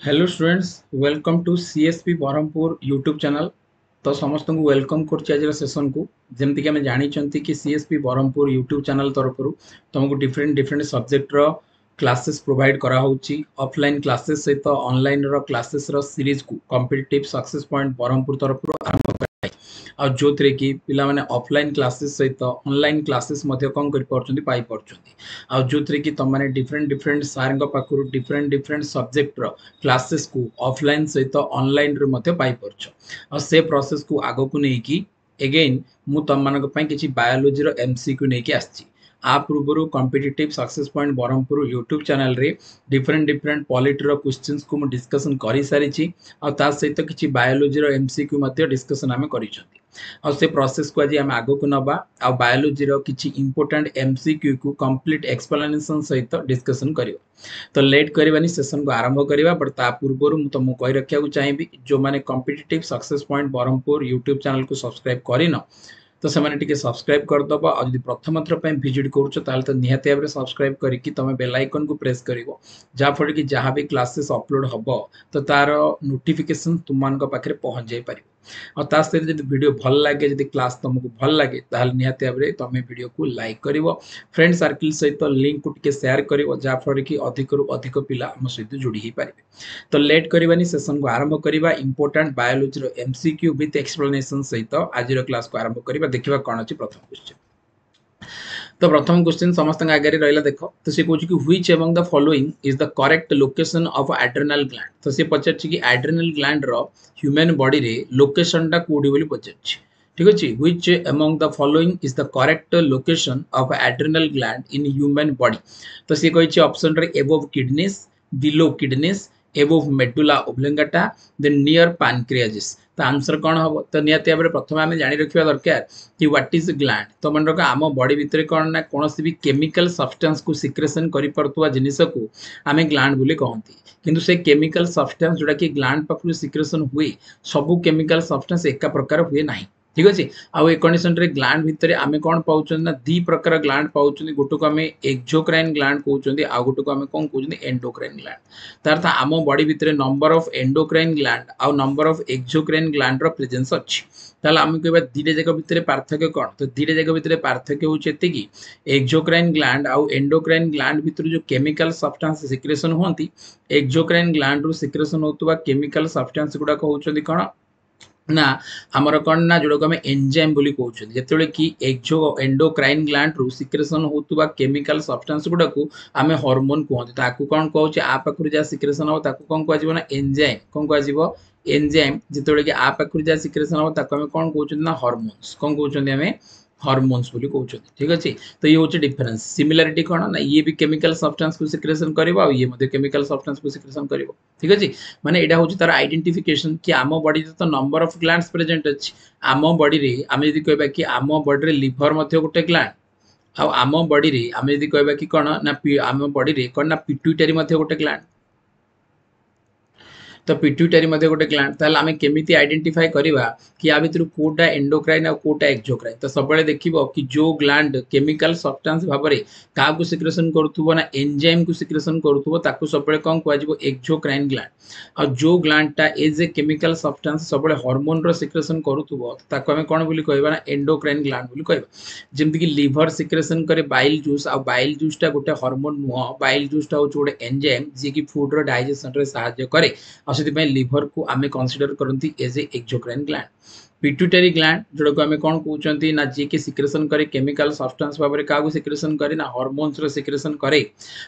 Hello students, welcome to CSP Berhampur YouTube channel. तो समस्त को वेलकम कर आज सेशन को जमती कि आम जानी कि सीएसपी बरहमपुर यूट्यूब चैनल तरफ तुमको डिफरेंट डिफरेंट सब्जेक्टर क्लासेस प्रोवाइड करा होची। ऑफलाइन क्लासेस सहित ऑनलाइन रो क्लासेस रो सीरीज को कॉम्पिटिटिव सक्सेस पॉइंट बरहमपुर तरफ आरंभ कराई। आ जो थे कि पिला माने ऑफलाइन क्लासेस सहित ऑनलाइन क्लासेस मध्य कौन कर पारछंती पाई पारछंती। आ जो थे कि तुम माने डिफरेंट डिफरेंट सार पाखु डिफरेंट डिफरेंट सब्जेक्ट रो क्लासेस को ऑफलाइन सहित ऑनलाइन रे मध्य पाई परछ। आ से प्रोसेस को आगो को नहीं कि अगेन मु तम मानक पई किछि बायोलॉजी रो एमसीक्यू नहीं कि आछि। आ पूर्व competitive success point Berhampur YouTube channel रे डिफरेंट डिफरेंट पॉलिटी रो क्वेश्चंस को मु डिस्कशन करि सारिछि। आ ता सहित किछि बायोलॉजी रो एमसीक्यू मध्य डिस्कशन आमे करिछंती। आ से प्रोसेस को आज आम आगो को नबा। आ बायोलॉजी रो किछि इंपोर्टेंट एमसीक्यू को कंप्लीट एक्सप्लेनेशन सहित डिस्कशन करियो। तो लेट करवानी सेशन को आरंभ करवा। बट ता पूर्व मुझे तुमको कही रखा चाहिए जो मैंने competitive success point Berhampur YouTube channel को सब्सक्राइब करन तो से सब्सक्राइब करदब। और प्रथम थर विजिट करुच तो निहाती भाव में सब्सक्राइब करके तुम बेल आइकन को प्रेस कर जहाँफल कि जहाँ भी क्लासेस अपलोड हम तो तार नोटिफिकेशन तुम मान पाखे पहुँच जाई पार। और ता सहित जब वीडियो भल लगे जब क्लास तुमको भल लगे ताल निहाती भाव में तुम वीडियो को लाइक कर फ्रेंड सर्किल सहित लिंक को टिके शेयर कर जहाँफल कि अधिक रु अधिक पिला आम सहित जोड़ी हो पारे। तो लेट करवानी सेशन को आरंभ करवा। इंपोर्टेंट बायोलॉजी रो एमसीक्यू विथ एक्सप्लेनेशन सहित आज क्लास को आरंभ करवा। देखिए कौन अच्छी प्रथम क्वेश्चन। तो प्रथम क्वेश्चन समस्त आगे रहा देख। तो सी कौन कि which among the following is the correct location of adrenal gland. तो सी पचार कि एड्रेनल ग्लैंड रो ह्यूमन बॉडी रे लोकेशन टा कोडी बोली पचार। ठीक अच्छे। Which among the following is the correct location of adrenal gland in human body. तो सी कही ऑप्शन रे above kidneys, below kidneys, above medulla oblongata, then near pancreas. तो आंसर कौन हम। तो निहाती भाव में प्रथम आम जानी रखा दरकार कि व्हाट इज ग्लैंड। तो मन रख आम बॉडी भितर कौन ना कौन भी केमिकल सब्सटेंस को सिक्रेशन कर पारुवा जिनिस को आम ग्लैंड बोली कहती। किंतु से केमिकल सब्सटेंस जोटा कि ग्लैंड पाखु सिक्रेशन हुए सबू केमिकल सब्सटेंस एका प्रकार हुए ना। ठीक अच्छे। आउ ए कंडीशन रे ग्लैंड भितर आम कौन पाँच ना दी प्रकार ग्लैंड पाँच। गोटे को आम एक्सोक्राइन ग्लैंड कहते आउ गोटे को आम कौन कहते एंडोक्राइन ग्लैंड। तार अर्थ आम बॉडी भितर नंबर ऑफ एंडोक्राइन ग्लैंड आउ नंबर ऑफ एक्सोक्राइन ग्लैंड रो प्रेजेंस अच्छी। ताहले आम कहबा दीटा जाक भितर पार्थक्य कौन। तो दीटा जाक भितर पार्थक्य होउछि एतिकी एक्सोक्राइन ग्लैंड आउ एंडोक्राइन ग्लैंड भितर जो केमिकल सब्सटेंस सिक्रेशन होंती एक्सोक्राइन ग्लैंड रो सिक्रेशन होतबा केमिकल सब्सटेंस गुडा कहउछन्ती कोन ना आमर कौन ना जोड़ा को आम एंजाइम बोली कहते जिते कि एक्सो एंडोक्राइन ग्लैंड रु सिक्रेशन होता केमिकल सब्सटेंस गुड़ा को आम हार्मोन कहते कौन कहे आ पाखु जहाँ सिक्रेशन हम कौन कह ना एंजाइम कौन कह एंजाइम जिते कि आ पाखु जहाँ सिक्रेशन हम कौन कहते ना हार्मोन्स कौन कहते आम हार्मोन्स बोली कहते। ठीक अच्छे। तो ये हूँ डिफरेंस। सिमिलारिटी कौन ना ये भी केमिकल सब्सटेंस को सिक्रेशन करिवो आ ये केमिकल सब्सटेंस को सिक्रेशन करिवो। ठीक अच्छे। माने एटा होची तार आइडेंटिफिकेशन कि आम बॉडी तो नंबर ऑफ ग्लैंड्स प्रेजेंट अछि। आम बॉडी रे आम यदि कहबा कि आम बॉडी रे लिवर मध्य गोटे ग्लैंड आ आम बॉडी रे आम यदि कहबा कि कोन ना आम बॉडी रे कोन ना पिट्यूटरी मध्य गोटे ग्लैंड। तो पिट्यूटरी गोटे ग्लैंड ताल आम केमिति आइडेंटिफाई करवा कि या भितर कोटा एंडोक्राइन आ कोटा एक्सोक्राइन। तो सब देखिबो कि जो ग्लैंड केमिकल सब्सटेंस भाव में क्या सिक्रेशन करुथुबो ना एंजाइम को सिक्रेशन करुथुबो ताकू सब कौन कहजिवो एक्सोक्राइन ग्लैंड। आ जो ग्लैंड टा एज ए केमिकल सब्सटेंस सब हार्मोन रो सिक्रेशन करुथुबो ताकू आमे कोन बोली कहबा ना एंडोक्राइन ग्लैंड बोली कहबा। जेमति कि लिवर सिक्रेशन करे बाइल जूस आ बाइल जूस टा गोटे हार्मोन नुह। बाइल जूस टा होछ गोटे एंजाइम जे कि फूड रो डाइजेशन रे सहायता करे। से लिवर को आम कनसीडर करती as a exocrine gland. Pituitary gland जोड़ा को आम कौन कहते ना जी की सिक्रेशन करे केमिकल सब्सटेंस भाव में क्या सिक्रेशन करे ना हार्मोन्स रो सिक्रेशन करे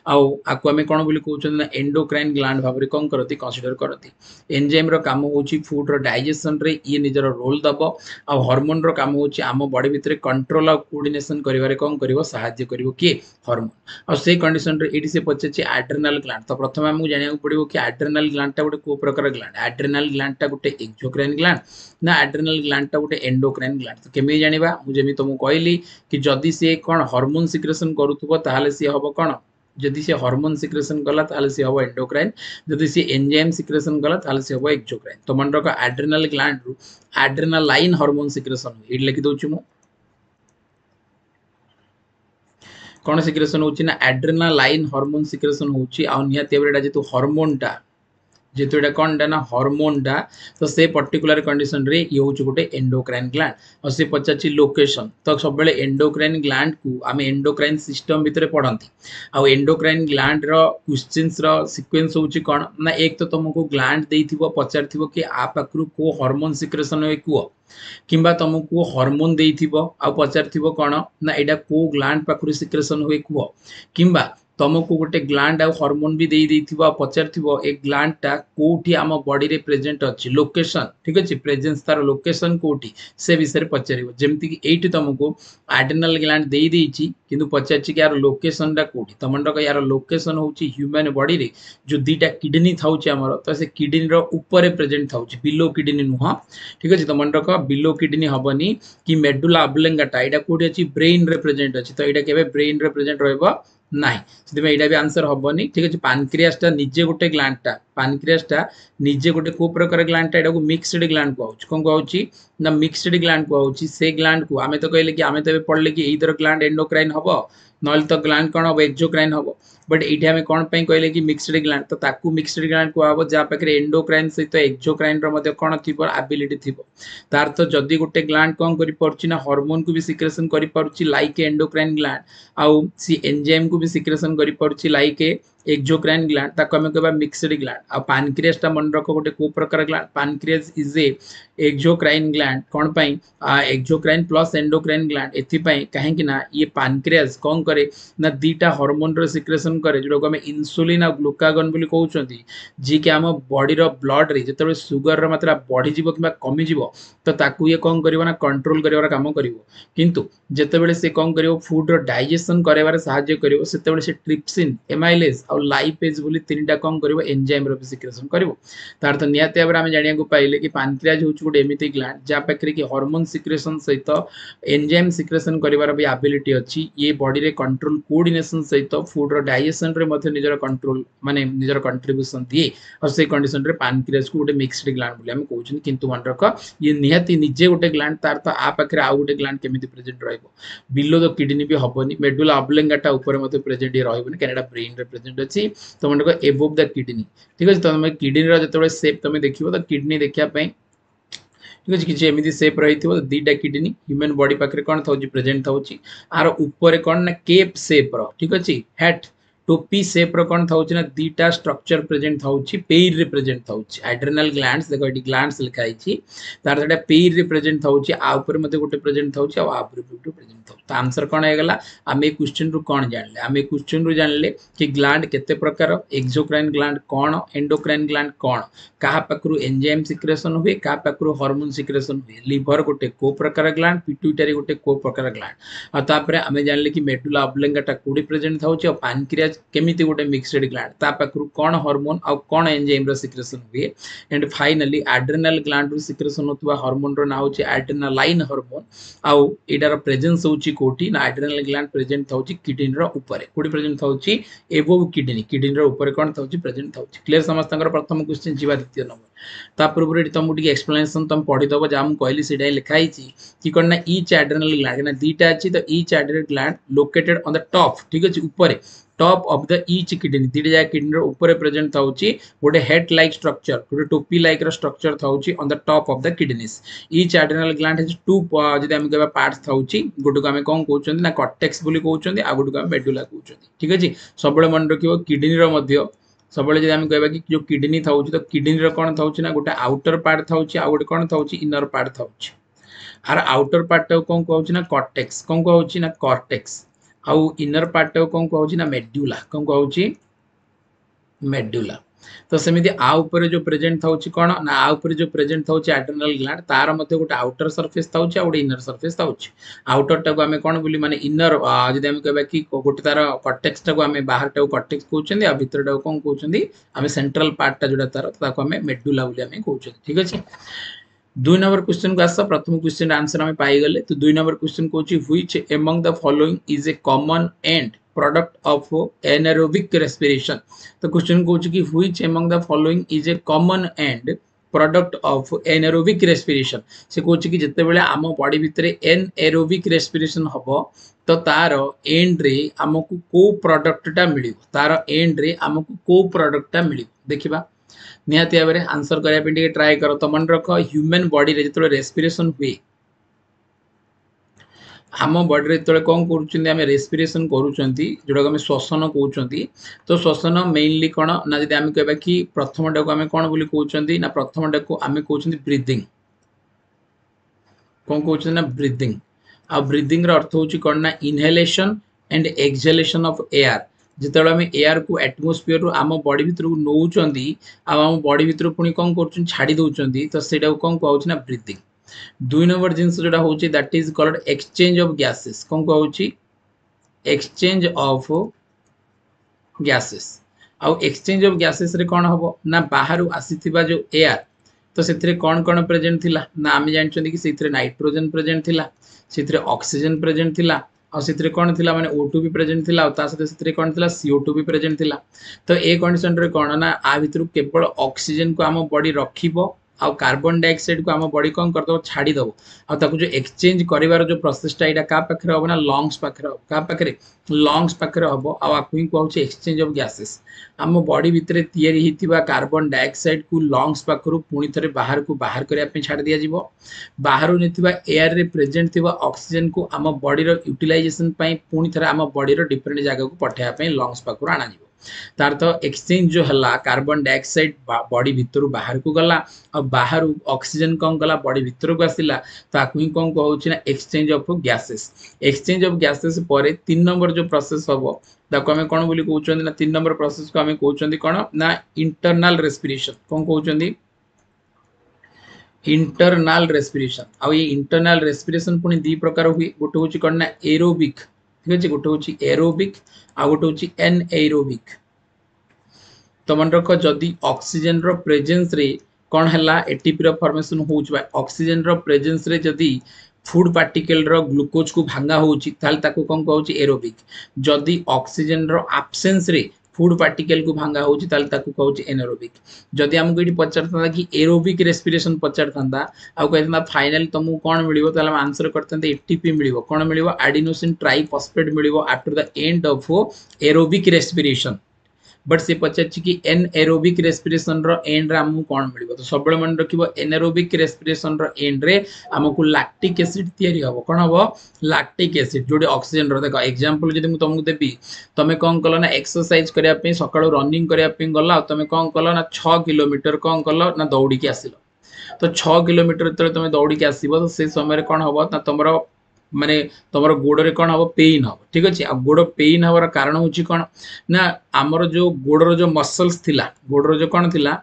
आकु आम कौन बोली कहते ना एंडोक्राइन ग्लैंड भाव में कौन करती कनसीडर करती। एंजाइम रो काम होची फूड रो डाइजेशन रे ये निजर रोल दब आ हार्मोन रो काम होची आम बॉडी भितर कंट्रोल आ कोऑर्डिनेशन करिवारे कौन करिवो सहायता करिवो किए हार्मोन। आ से कंडीशन रे एडी से पछे एड्रेनल ग्लैंड। तो प्रथम हमहु जानिया पड़िबो कि एड्रेनल ग्लैंड टा गोटे को प्रकार ग्लैंड। एड्रेनल ग्लैंड टा गोटे एक्सोक्राइन ग्लैंड ना एड्रेनल ग्लैंड टा गोटे एंडोक्राइन ग्लैंड। तो केमी जानिबा मुझे तुमको कहली कि जदि सी कौन हार्मोन सिक्रेशन करुथुबो ताहाले सी हबो कौन जदि सी हार्मोन सिक्रेशन कला ताहाले सी हबो एंडोक्राइन। जदि सी एंजाइम सिक्रेशन कला ताहाले सी हबो एक्सोक्राइन। तो मन रख एड्रेनल ग्लैंड रु एड्रेनालाइन हार्मोन सिक्रेशन एडी लिखि दउछु मु कौन सिक्रेशन होची ना एड्रेनालाइन हार्मोन सिक्रेशन होची आ निहाती भाबरे जेतु हार्मोन टा जेतु एटा कोनडा ना हार्मोन डा तो से पर्टिकुलर कंडीशन रे ये होची गोटे एंडोक्राइन ग्लैंड और से पचाची लोकेशन तो सब बेले एंडोक्राइन ग्लैंड को आमे एंडोक्राइन सिस्टम भितरे पढंती आ एंडोक्राइन ग्लैंड रो क्वेश्चंस रो सीक्वेंस होची कोन ना एक तो तुमको ग्लैंड देइथिबो पचारथिबो कि आ पाखरु को हार्मोन सिक्रेशन होय कुओ किंबा तुमको हार्मोन देइथिबो आ पचारथिबो कोन ना एडा को ग्लैंड पाखरु सिक्रेशन होय कुओ किंबा तुमको गोटे ग्लैंड आ हार्मोन भी देई देइथिबो पचारथिबो ए ग्लैंड टा कोठी आम बॉडी रे प्रेजेंट अछि लोकेशन ठीक अछि प्रेजेंस तार लोकेशन कोठी से विषय पचारिबो जेमति कि एठी तुमको एड्रेनल ग्लैंड देई देइछि किंतु पचारछि कि यार लोकेशन टा कोठी तमनर का यार लोकेशन होछि ह्यूमन बॉडी रे जो दीटा किडनी थाउछि हमर त से किडनी रो ऊपर प्रेजेंट थाउछि बिलो किडनी नुह ठीक अछि तमनर का बिलो किडनी हबनी कि मेडुला ऑब्लंगाटा एटा कोठी अछि ब्रेन रे प्रेजेंट अछि तो एटा केबे ब्रेन रे प्रेजेंट रहबो नाही से एटा भी आंसर हबनी ठीक अछि पैनक्रियास टा निजे गोटे ग्लैंड टा पैनक्रियास टा निजे गोटे को प्रकार ग्लैंड टा एटा को मिक्स्ड ग्लैंड कहउछ कोन कहउछ ना मिक्स्ड ग्लैंड कहउछ से ग्लैंड को आमे तो कहले कि आमे तो पढ़ले कि एइदर ग्लैंड एंडोक्राइन हबो नल तो ग्लैंड कोन हबो एक्सोक्राइन हबो बट एठी हमें कोन पई कहले कि मिक्स्ड ग्लैंड तो ताकू मिक्स्ड ग्लैंड को हबो जा पाखरे एंडोक्राइन सहित एक्सोक्राइन रो मध्ये कोन थिबो एबिलिटी थिबो तार तो जदी गोटे ग्लैंड कोन करि परछि ना हार्मोन को भी सिक्रेशन करि परछि लाइक एंडोक्राइन ग्लैंड आउ सी एंजाइम को भी सिक्रेशन करि परछि लाइक एक्सोक्राइन ग्लैंड ताको हमें कहबा मिक्स्ड ग्लैंड आ पैनक्रियास ता मन रखो गोटे को प्रकार gland pancreas is a exocrine gland कोन पई एक्सोक्राइन प्लस एंडोक्राइन ग्लैंड एथि पई काहे कि ना ये पैनक्रियास कोन करे ना दीटा हार्मोन रो सिक्रेशन करे जो हमें इंसुलिन आ ग्लूकागन बोली कहउछंती जी के हम बॉडी रो ब्लड रे जतबे सुगर रो मात्रा बढ़ी जिवो किबा कमी जिवो तो ताकू ये कोन करिवो ना कंट्रोल करिवार काम करिवो किंतु जेतेबेले से कोन करिवो फूड रो डाइजेशन करेबार सहाय्य करिवो सेतेबेले से ट्रिप्सिन एमाइलेज और लाइपेज बोली तीनटा कोन करिवो एंजाइम रो सिक्रेशन करिवो तार तो नियाते आबर हम जानिया को पाइले कि पैनक्रियास होछ गोटे एमिति ग्लैंड जा पाखरे कि हार्मोन सिक्रेशन सहित एंजाइम सिक्रेशन करिवार भी एबिलिटी अछि ये बॉडी रे कंट्रोल कोऑर्डिनेशन सहित फूड रो डाइजेशन रे मध्ये निजर कंट्रोल माने निजर कंट्रीब्यूशन दिए और से कंडीशन रे पैनक्रियास को गोटे मिक्स्ड ग्लैंड बोली हम कहउछन किंतु मन रख ये निहाती निजे गोटे ग्लैंड तार तो आ पाखरे आ गोटे ग्लैंड केमिति प्रेजेंट रहइबो बिलो द किडनी भी हबनी मेडुला ऑब्लंगाटा ऊपर मध्ये प्रेजेंट रहइबनी कनेडा ब्रेन रे प्रेजेंट अछि तो मन रख एबोव द किडनी ठीक अछि तो हम किडनी रो जतबे शेप तमे देखिबो तो किडनी देखिया पई ठीक अछि किछि एमिति शेप रहिथिबो दीटा किडनी ह्यूमन बॉडी पाखरे कोन थाउची प्रेजेंट थाउची आर ऊपर कोन ना केप शेप रो ठीक अछि हैट टोपी शेप रो कोन थाउची ना दीटा स्ट्रक्चर प्रेजेंट थाउची पेर रे प्रेजेंट थाउची एड्रेनल ग्लैंड्स देखो एटी ग्लैंड्स लिखाई छी तार जेटा पेर रे प्रेजेंट थाउची आ ऊपर मध्ये गोटे प्रेजेंट थाउची आ ऊपर गोटे प्रेजेंट थाउची तो आंसर कोन हे गेला आमे क्वेश्चन रु कोन जानले आमे क्वेश्चन रु जानले कि ग्लैंड केते प्रकार एक्सोक्राइन ग्लैंड कोन एंडोक्राइन ग्लैंड कोन कहा पाखरु एंजाइम सिक्रेशन हुए कहा पाखरु हार्मोन सिक्रेशन हुए लिवर गोटे को प्रकार ग्लैंड पिट्यूटरी गोटे को प्रकार ग्लैंड आ तापरे आमे जानले कि मेडुला ऑब्लंगाटा कोडी प्रेजेंट थाउची और पैनक्रियास केमिति गोटे मिक्स्ड ग्लैंड ता पाखरु कोन हार्मोन आ कोन एंजाइम रो सिक्रेशन हुए एंड फाइनली एड्रेनल ग्लैंड रो सिक्रेशन होतबा हार्मोन रो ना होची एड्रेनालाइन हार्मोन आ एडार प्रेजेंस होची कोठी ना एड्रेनल ग्लैंड प्रेजेंट थाउची किडनी रो ऊपर कोडी प्रेजेंट थाउची एबोव किडनी रो ऊपर कोन थाउची प्रेजेंट थाउची क्लियर समस्तंकर प्रथम क्वेश्चन जीवा द्वितीय नंबर ता पूर्व रे तुम टिके एक्सप्लेनेशन तुम पढि दबो जाम कहली सेडा लिखाई छी कि कोन ना ईच एड्रेनल ग्लैंड ना दीटा अछि तो each adrenal gland located on the top ठीक अछि ऊपर top of the each kidney दीटा जा किडनी रो ऊपर प्रेजेंट थाउची गोटे हेड लाइक स्ट्रक्चर गोटे टोपी लाइक रो स्ट्रक्चर थाउची on the top of the kidneys each adrenal gland has two जदि हम कहबा पार्ट्स थाउची गोटे को हम कोन कहउचंदी ना कॉर्टेक्स बोली कहउचंदी आ गोटे को हम मेडुला कहउचंदी ठीक अछि सबले मन रखियो किडनी रो मध्य सबले जदि हम कहबा कि जो किडनी थाउची तो किडनी रो कोन थाउची ना गोटे आउटर पार्ट थाउची आ गोटे कोन थाउची इनर पार्ट थाउची आर आउटर पार्ट को कोन कहउची ना कॉर्टेक्स कोन कहउची ना कॉर्टेक्स आउ इनर पार्ट कोन कहउची ना मेडुला कोन कहउची मेडुला तो सेमिति आ ऊपर जो प्रेजेंट थाउची कोन ना आ ऊपर जो प्रेजेंट थाउची एड्रेनल ग्लैंड तार मध्ये गोटे आउटर सरफेस थाउची आ गोटे इनर सरफेस थाउची आउटर टा को हमें कोन बोली माने इनर जदि हम कहबा कि गोटे तार कॉर्टेक्स टा को हमें बाहर टा को कॉर्टेक्स कहउचंदी आ भीतर टा को कोन कहउचंदी हमें सेंट्रल पार्ट टा जोटा तार ताको हमें मेडुला बोली हमें कहउचंदी ठीक अछि 2 नंबर क्वेश्चन को आसा प्रथम क्वेश्चन आंसर हमें पाई गले तो 2 number question Kochi which among the following is a common and product of anaerobic respiration तो क्वेश्चन कोची कि which among the following is a common and product of anaerobic respiration से कोची कि जते बेले आम बॉडी भितरे एनारोबिक रेस्पिरेशन हबो तो तार एंड रे हमकु को प्रोडक्ट टा मिलिबो तार एंड रे हमकु को प्रोडक्ट टा मिलिबो देखिबा निहाती भाव में आंसर करने ट्राए कर। तो मन रख ह्यूमन बॉडी रे जो रेस्पिरेशन हुए आम बॉडी जो कौन कर रेस्पिरेशन करूँगा आम श्वसन कहते तो श्वसन मेनली कौन ना जब आम कह कि प्रथम टा को आम कौन बोली कहते ना प्रथम टा को आम कहते ब्रीदिंग कौन कहते ना ब्रीदिंग आ ब्रीदिंग अर्थ हूँ कौन ना inhalation and exhalation of air जिते आम एयर को एटमोस्फियर आम बॉडी भितर को नौकरी आम बॉडी भितर पुणी कौन कर छाड़ी दौरान तो सहीटा कौन कहूँ ना ब्रीदिंग। 2 नंबर जिनस जोटा हूँ that is called exchange of gases कौन कहूँ एक्सचेंज ऑफ गैसेस आउ एक्सचेंज ऑफ गैसेस रे कौन हम ना बाहर आसीथिबा जो एयर तो से कौन कौन प्रेजेंट थिला ना आम जानते कि से नाइट्रोजन प्रेजेंट थिला से ऑक्सीजन प्रेजेंट थिला और से कौन थिला माने O2 भी प्रेजेंट थिला और ता से कौन थिला CO2 भी प्रेजेंट थिला। तो ए कंडीशन रे कौन ना आ भितर केवल ऑक्सीजन को आम बॉडी रखिबो आउ कार्बन डाइऑक्साइड को आम बॉडी कौन करदो छाड़ी दबो आ ताकू जो एक्सचेंज करिवार जो प्रोसेसटा एटा का पाखरे हो ना लंग्स पाखरे हो का पाखरे लंग्स पाखरे हो आ आकु ही कहउछ एक्सचेंज ऑफ गैसेस आम बॉडी भितर तैयारी हितिबा कार्बन डाइऑक्साइड को लंग्स पाखरु पुणी थरे बाहर को बाहर करिया पे छाड़ दिया जिवो बाहरु निथिबा एयर रे प्रेजेंट थिबा ऑक्सीजन को आम बॉडी रो यूटिलाइजेशन पई पुणी थरे आम बॉडी रो डिफरेंट जगह को पठाया पे लंग्स पाखरु आना जिवो तार तो एक्सचेंज जो हला कार्बन डाइऑक्साइड बॉडी भितर बाहर को गला और बाहर ऑक्सीजन कौन गला बॉडी भितर को आसिला ताकू ही कौन कहउछि ना एक्सचेंज ऑफ गैसेस पर 3 नंबर जो प्रोसेस हबो ताको हमें कौन बोली कहउछन ना 3 नंबर प्रोसेस को हमें कहउछन कौन ना इंटरनल रेस्पिरेशन कौन कहउछन इंटरनल रेस्पिरेशन आ ये इंटरनल रेस्पिरेशन पुनी दी प्रकार हुए गोटे हूँ कौन ना एरोबिक ठीक है गोटे हूँ एरोबिक आ गोटे हूँ एनएरोबिक। तो मन रख जदि ऑक्सीजन रो प्रेजेंस रे कौन है एटीपी रो फॉर्मेशन होउछ ऑक्सीजन रो प्रेजेंस रे जदि फूड पार्टिकल रो ग्लूकोज को भांगा होउछि ताल ताको कौन कहउछि एरोबिक जदि ऑक्सीजन रो एब्सेंस रे फूड पार्टिकल को भांगा होउछि ताल ताको कहउछि एनारोबिक। जदि हमको ये पचारता कि एरोबिक रेस्पिरेशन पचारता आ कहता फाइनल तुमको कौन मिलिबो ताल हम आंसर करते एटीपी मिलिबो कौन मिलिबो एडिनोसिन ट्राइफॉस्फेट मिलिबो after the end of aerobic respiration but से पचार कि एनएरोबिक रेस्पिरेशन रो एंड रे हमको कौन मिलिबो तो सब मन रखिबो एनएरोबिक रेस्पिरेशन रो एंड रे हमको लैक्टिक एसिड तयारी हबो कौन हबो लैक्टिक एसिड जोडे ऑक्सीजन रो देखो एग्जांपल जदि मु तुमको देबी तमे कौन कलो ना एक्सरसाइज करिया पे सकाळो रनिंग करिया पे गला तमे कौन कलो ना 6 किलोमीटर कौन कलो ना दौड़ी के आसिलो तो 6 किलोमीटर तले तमे दौड़ी के आसीबो तो से समय रे कौन हबो ना तमरो माने तुम गोड़ रे कौन हम पेन हम ठीक अच्छे आ गोड़ पेन हमार कारण हूँ कौन ना आमर जो गोड़ जो मसल्स थिला गोड़ जो कौन थिला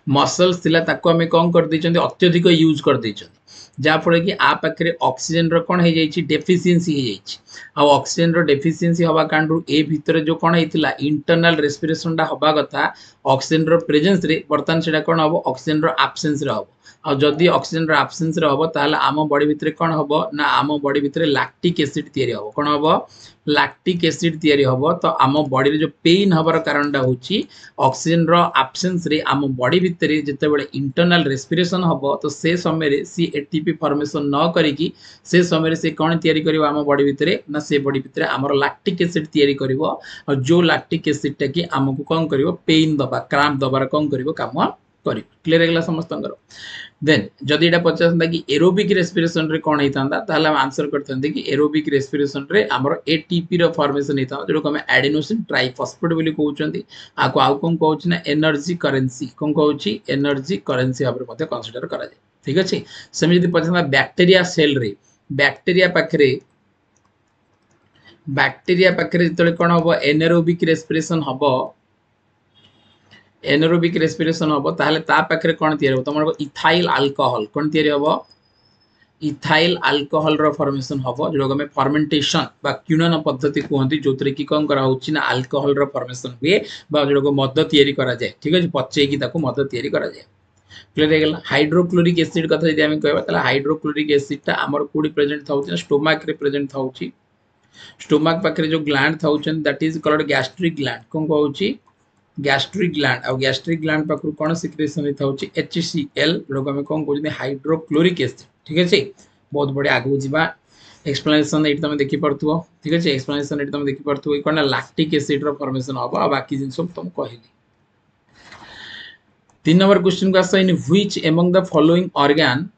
मसल्स थिला ताको हमें कौन कर देछन अत्यधिक यूज कर देछन जाफल कि आ पाखे ऑक्सीजन रो कौन हो जाइए डेफिशिएंसी हो जाइए ऑक्सीजन रो डेफिशिएंसी हवा कांडू ए भितर जो कौन होता इंटरनल रेस्पिरेशन टा हवा कथा ऑक्सीजन रो प्रेजेंस रे बर्तमान से कौन हम ऑक्सीजन रो एब्सेंस रे हम आ जदि ऑक्सीजन रो एब्सेंस रे हम ताले आम बॉडी भितर कौन हम ना आम बॉडी भितर लैक्टिक एसिड तैयारी हम कौन हम लैक्टिक एसिड तैयारी हम तो आम बॉडी रे जो पेन हबार कारणटा होची ऑक्सीजन रो एब्सेंस रे आम बॉडी भितर जते बेले इंटरनल रेस्पिरेशन हम तो से समय रे सी एटीपी फॉर्मेशन न करिकी से समय रे से कौन तैयारी करिवो आम बॉडी भितर ना से बॉडी भितर आमर लैक्टिक एसिड तैयारी करिवो और जो लैक्टिक एसिड टा कि आमको कौन करिवो पेन दबा क्रैम्प दबार कौन करिवो काम करिवो क्लियर हेगला समस्तंकर। देन जदि एटा पचारता कि एरोबिक रेस्पिरेशन रे कौन होता ताहले हम आंसर करते कि एरोबिक रेस्पिरेशन रे हमर एटीपी रो फॉर्मेशन होता जो हम एडिनोसिन ट्राइफॉस्फेट बोली कहउचंदी आको आउ कोन कहउछ ना एनर्जी करेंसी कोन कहउछ एनर्जी करेंसी भाबरे मध्ये कंसीडर करा जाय ठीक अछि। सेम जदि पचारता बैक्टीरिया सेल रे बैक्टीरिया पाखरे जतले कोन हबो एनारोबिक रेस्पिरेशन हबो एनारोबिक रेस्पिरेशन हम ताहले ता पाखरे कौन तैयारी हो तुम इथाइल अल्कोहल कौन तैयारी हम इथाइल अल्कोहल रो फॉर्मेशन हम जो हमें फर्मेंटेशन बा क्यूनन पद्धति कहते जो कि कौन करा होची ना अल्कोहल रो फॉर्मेशन हुए बा जो मद तैयारी करा जाए ठीक है पचेकी ताको मद तैयारी करा जाए क्लियर हो गला। हाइड्रोक्लोरिक एसिड कथा यदि हम कहबा ताला हाइड्रोक्लोरिक एसिड टा हमर कोडी प्रेजेंट थाउची स्टोमक रे प्रेजेंट थाउची स्टोमक पाखरे जो ग्लैंड थाउचन that is called gastric gland कौन कहउची गैस्ट्रिक ग्लैंड आ गैस्ट्रिक ग्लैंड पाखरु कोन सिक्रेशन होता होची HCl जो हम कोन कहउची हाइड्रोक्लोरिक एसिड ठीक है बहुत बढ़िया आगु जीवा एक्सप्लेनेशन एट तुम देखि परथुओ ठीक है एक्सप्लेनेशन एट तुम देखि परथुओ कोन लैक्टिक एसिड रो फॉर्मेशन हबो आ बाकी जिन सब तुम कहली तीन नंबर क्वेश्चन को आस in which among the following organ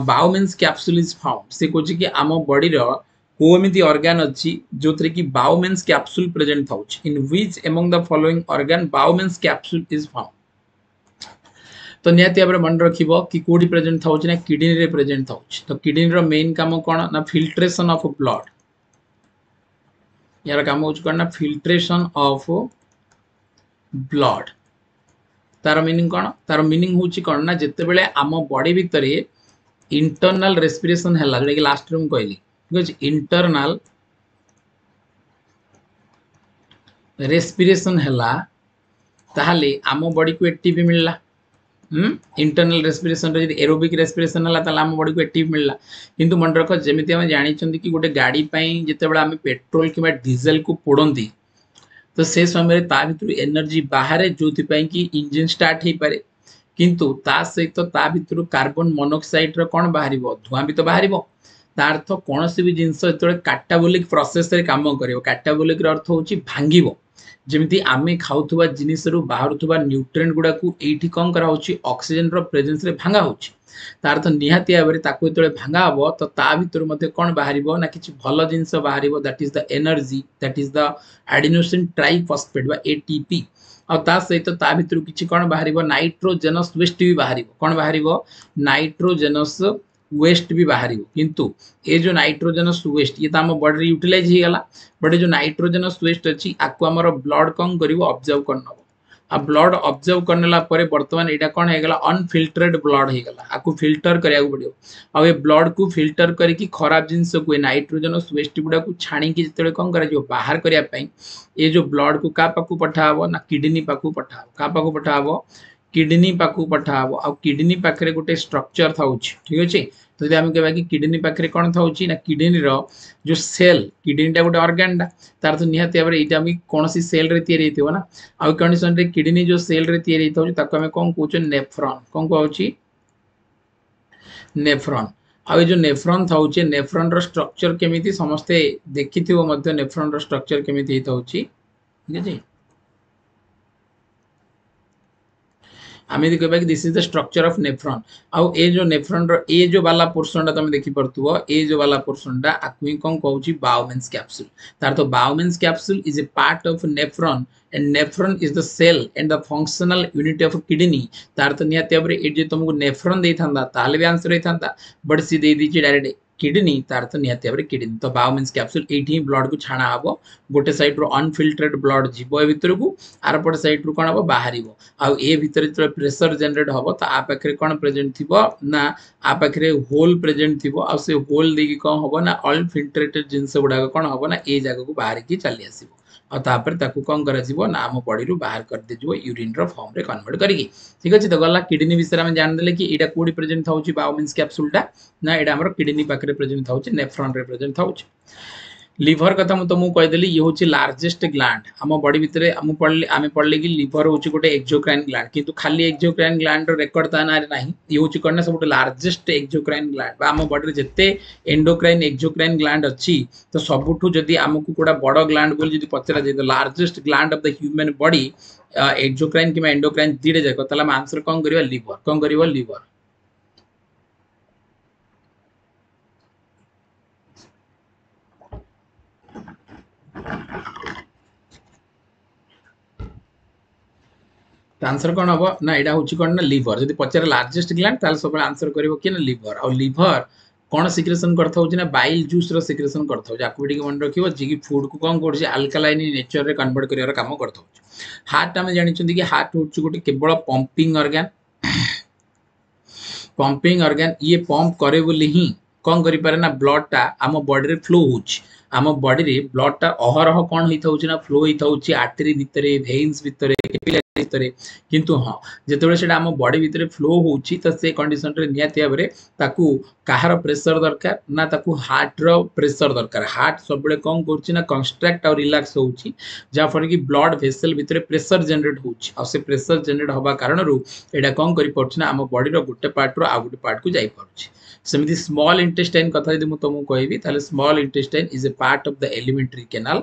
Bowman's capsule is found से कह कि आम बॉडी को एमती ऑर्गन अच्छी जो थी कि बाउमेन्स कैप्सूल प्रेजेंट था in which among the following organ Bowman's capsule is found तो निहाती भाव मन रखिबो कि कोडी प्रेजेंट था ना किडनी रे प्रेजेंट था तो किडनी रो मेन काम कोन ना फिल्ट्रेशन ऑफ ब्लड यार काम होच कोन ना फिल्ट्रेशन ऑफ ब्लड तार मीनिंग कौन तार मीनिंग हूँ कौन ना जिते बेले आम बॉडी भितर इंटरनल रेस्पिरेशन है जोटा कि लास्ट रे कहली ठीक अच्छे इंटरनल रेस्पिरेशन है ताहले आम बॉडी को एटीपी मिलला इंटरनल रेस्पिरेशन रे एरोबिक रेस्पिरेशन है ताहले आम बॉडी को एटीपी मिलला किंतु मन रख जमी आम जानी कि गोटे गाड़ी जिते बड़े आम पेट्रोल कि डीजेल को पोड़ती तो से समय ता भीतर एनर्जी बाहर जो कि इंजिन स्टार्ट हो पारे किंतु ता सहित ता भीतर कार्बन मोनोक्साइड रो कौन बाहर धुआं भी तो बाहर तार अर्थ कौन भी जिनस जो कैटाबोलिक प्रोसेस रे काम कर कैटाबोलिक अर्थ हूँ भांग जमी आम खाऊा जिनस बाहर न्यूट्रिएंट गुड़ा को ये कौन कर ऑक्सीजन रो प्रेजेंस रे भांगा होची तार तो निहाती भाव जो भांगा हम तो ता भर कौन बाहर ना कि भल जिनस बाहर that is the energy that is the adenosine triphosphate बा एटीपी आ सहित ता भर किसी कौन बाहर नाइट्रोजेनस वेस्ट भी बाहर कौन बाहर नाइट्रोजेनस वेस्ट भी बाहर किंतु ये जो नाइट्रोजेनस वेस्ट ये तो आम बॉडी यूटिलाइज हो गला बट जो नाइट्रोजेनस वेस्ट अच्छी आपको आम ब्लड कौन कर ऑब्जर्व कर नब आ ब्लड ऑब्जर्व करनेला बर्तमान यहाँ कौन होगा अनफिल्टरेड ब्लड होगा आपको फिल्टर करा पड़ो आ ब्लड को फिल्टर करके खराब जिनस को नाइट्रोजेनस वेस्ट गुड़ा को छाणी जो कौन कर बाहर करने ये जो ब्लड को क्या पाक पठाब ना किडनी पाक पठाब क्या पाक पठाब किडनी पाक पठाब आ किडनी पाखे गोटे स्ट्रक्चर था ठीक अच्छे तो जब आम कह कि किडनी पाखे कौन था ना किडनी जो सेल किडनीटा गोटे ऑर्गन तार तो निहाती भाव यहाँ कौन सी सेल रे तैयारी होती ना आउ कंडीशन रे किडनी जो सेल रे तैयारी होता है कौन कौन नेफ्रॉन कौन कहूँ नेफ्रॉन आ जो नेफ्रॉन था नेफ्रॉन रो स्ट्रक्चर केमिति समस्ते देखि नेफ्रॉन रो स्ट्रक्चर केमिति ठीक है आम यदि कहबा कि this is the structure of nephron आउ ए जो नेफ्रॉन रो ए जो वाला पोर्शन तुम देखि परतुओ ए जो वाला पोर्शन टा आकु कौन कहूची बाउमेन्स कैप्सूल तार तो Bowman's capsule is a part of nephron and nephron is the cell and the functional unit of kidney तार तो निहाती भाव ए जो तुमको नेफ्रॉन दे थांदा ताले भी आंसर होता बट सी दे दी डायरेक्ट किडनी तार तो निहाती भाव किडनी तो बाउमेन्स कैप्सूल ये ब्लड को छाणा हम गोटे साइड रो अनफिल्टरेड ब्लड जीव ए भीतर को आरपट साइड रू कौन हम बाहर आउ ए भीतर जो प्रेशर जनरेट हम तो आ पाखे कौन प्रेजेंट थी ना आ पाखे होल प्रेजेंट थी आ से होल देखिए कौन हम ना अनफिल्टरेटेड जिनस गुड़ाक कौन हम ना ये जगह को बाहर की चली आस कौन कर ना आम बॉडी रू बाहर कर दे यूरिन रो फॉर्म रे कन्वर्ट करके ठीक अच्छे तो गला किडनी विषय में जानदे कि यहाँ कौटी प्रेजेंट था बाउमेन्स कैप्सूलटा ना यहाँ आम किडनी पाखे प्रेजेंट था नेफ्रॉन रे प्रेजेंट था लिभर कथा मुझे तुमको कहीदेली ये हूँ लार्जेस्ट ग्लैंड आम बॉडी भितर आम पढ़ले कि लिभर हूँ गोटे एक्सोक्राइन ग्लैंड किंतु खाली एक्सोक्राइन ग्लैंड रेकर्ड ता ना ना ये हूँ कौन ना सब लार्जेस्ट एक्सोक्राइन ग्लैंड आम बॉडी जिते एंडोक्राइन एक्सोक्राइन ग्लैंड अच्छी तो सबुठू जदि आमको गोटा बड़ ग्लैंड बोली जब पचरा जाए largest gland of the human body exocrine कि एंडोक्राइन दीटा जाक ताला आंसर कौन कर लिवर कौन कर लिवर आंसर कौन हम ना यहाँ हूँ कौन ना लिवर जब पचारे लार्जेस्ट ग्लैंड ताल सब आंसर कर लिवर आ लिवर कौन सिक्रेशन करता ना बाइल जूस रो सिक्रेशन करता आपको मन रखिए जी फूड को कौन कर अल्कालाइन नेचर रे कन्वर्ट कर काम करता हार्ट आम जानी कि हार्ट हूँ गोटे केवल पंपिंग ऑर्गन ये पंप करे बोली ही कौन करें ना ब्लड टा आम बॉडी रे फ्लो हो आम बॉडी रे ब्लड टा अहरह कौन होता ना फ्लो होता आर्टरी भितर वेन्स भितर कैपिलरी भितर किंतु हाँ जिते से आम बॉडी भितर फ्लो हो से कंडीशन रे निहाती भाव ताकू कहार प्रेशर दरकार ना ताकू हार्ट रो प्रेशर दरकार हार्ट सब कौन कर कंस्ट्राक्ट और रिलैक्स हो जहाँफल कि ब्लड वेसल भितर प्रेशर जनरेट हो प्रेशर जनरेट हवा कारण यहाँ कौन कर आम बॉडी रो गोटे पार्ट रो आ गोटे पार्ट को जाई पारुछि सेमती स्मॉल इंटेस्टाइन कथा यदि मुझे तुमको कहबी ताले small intestine is a part of the elementary canal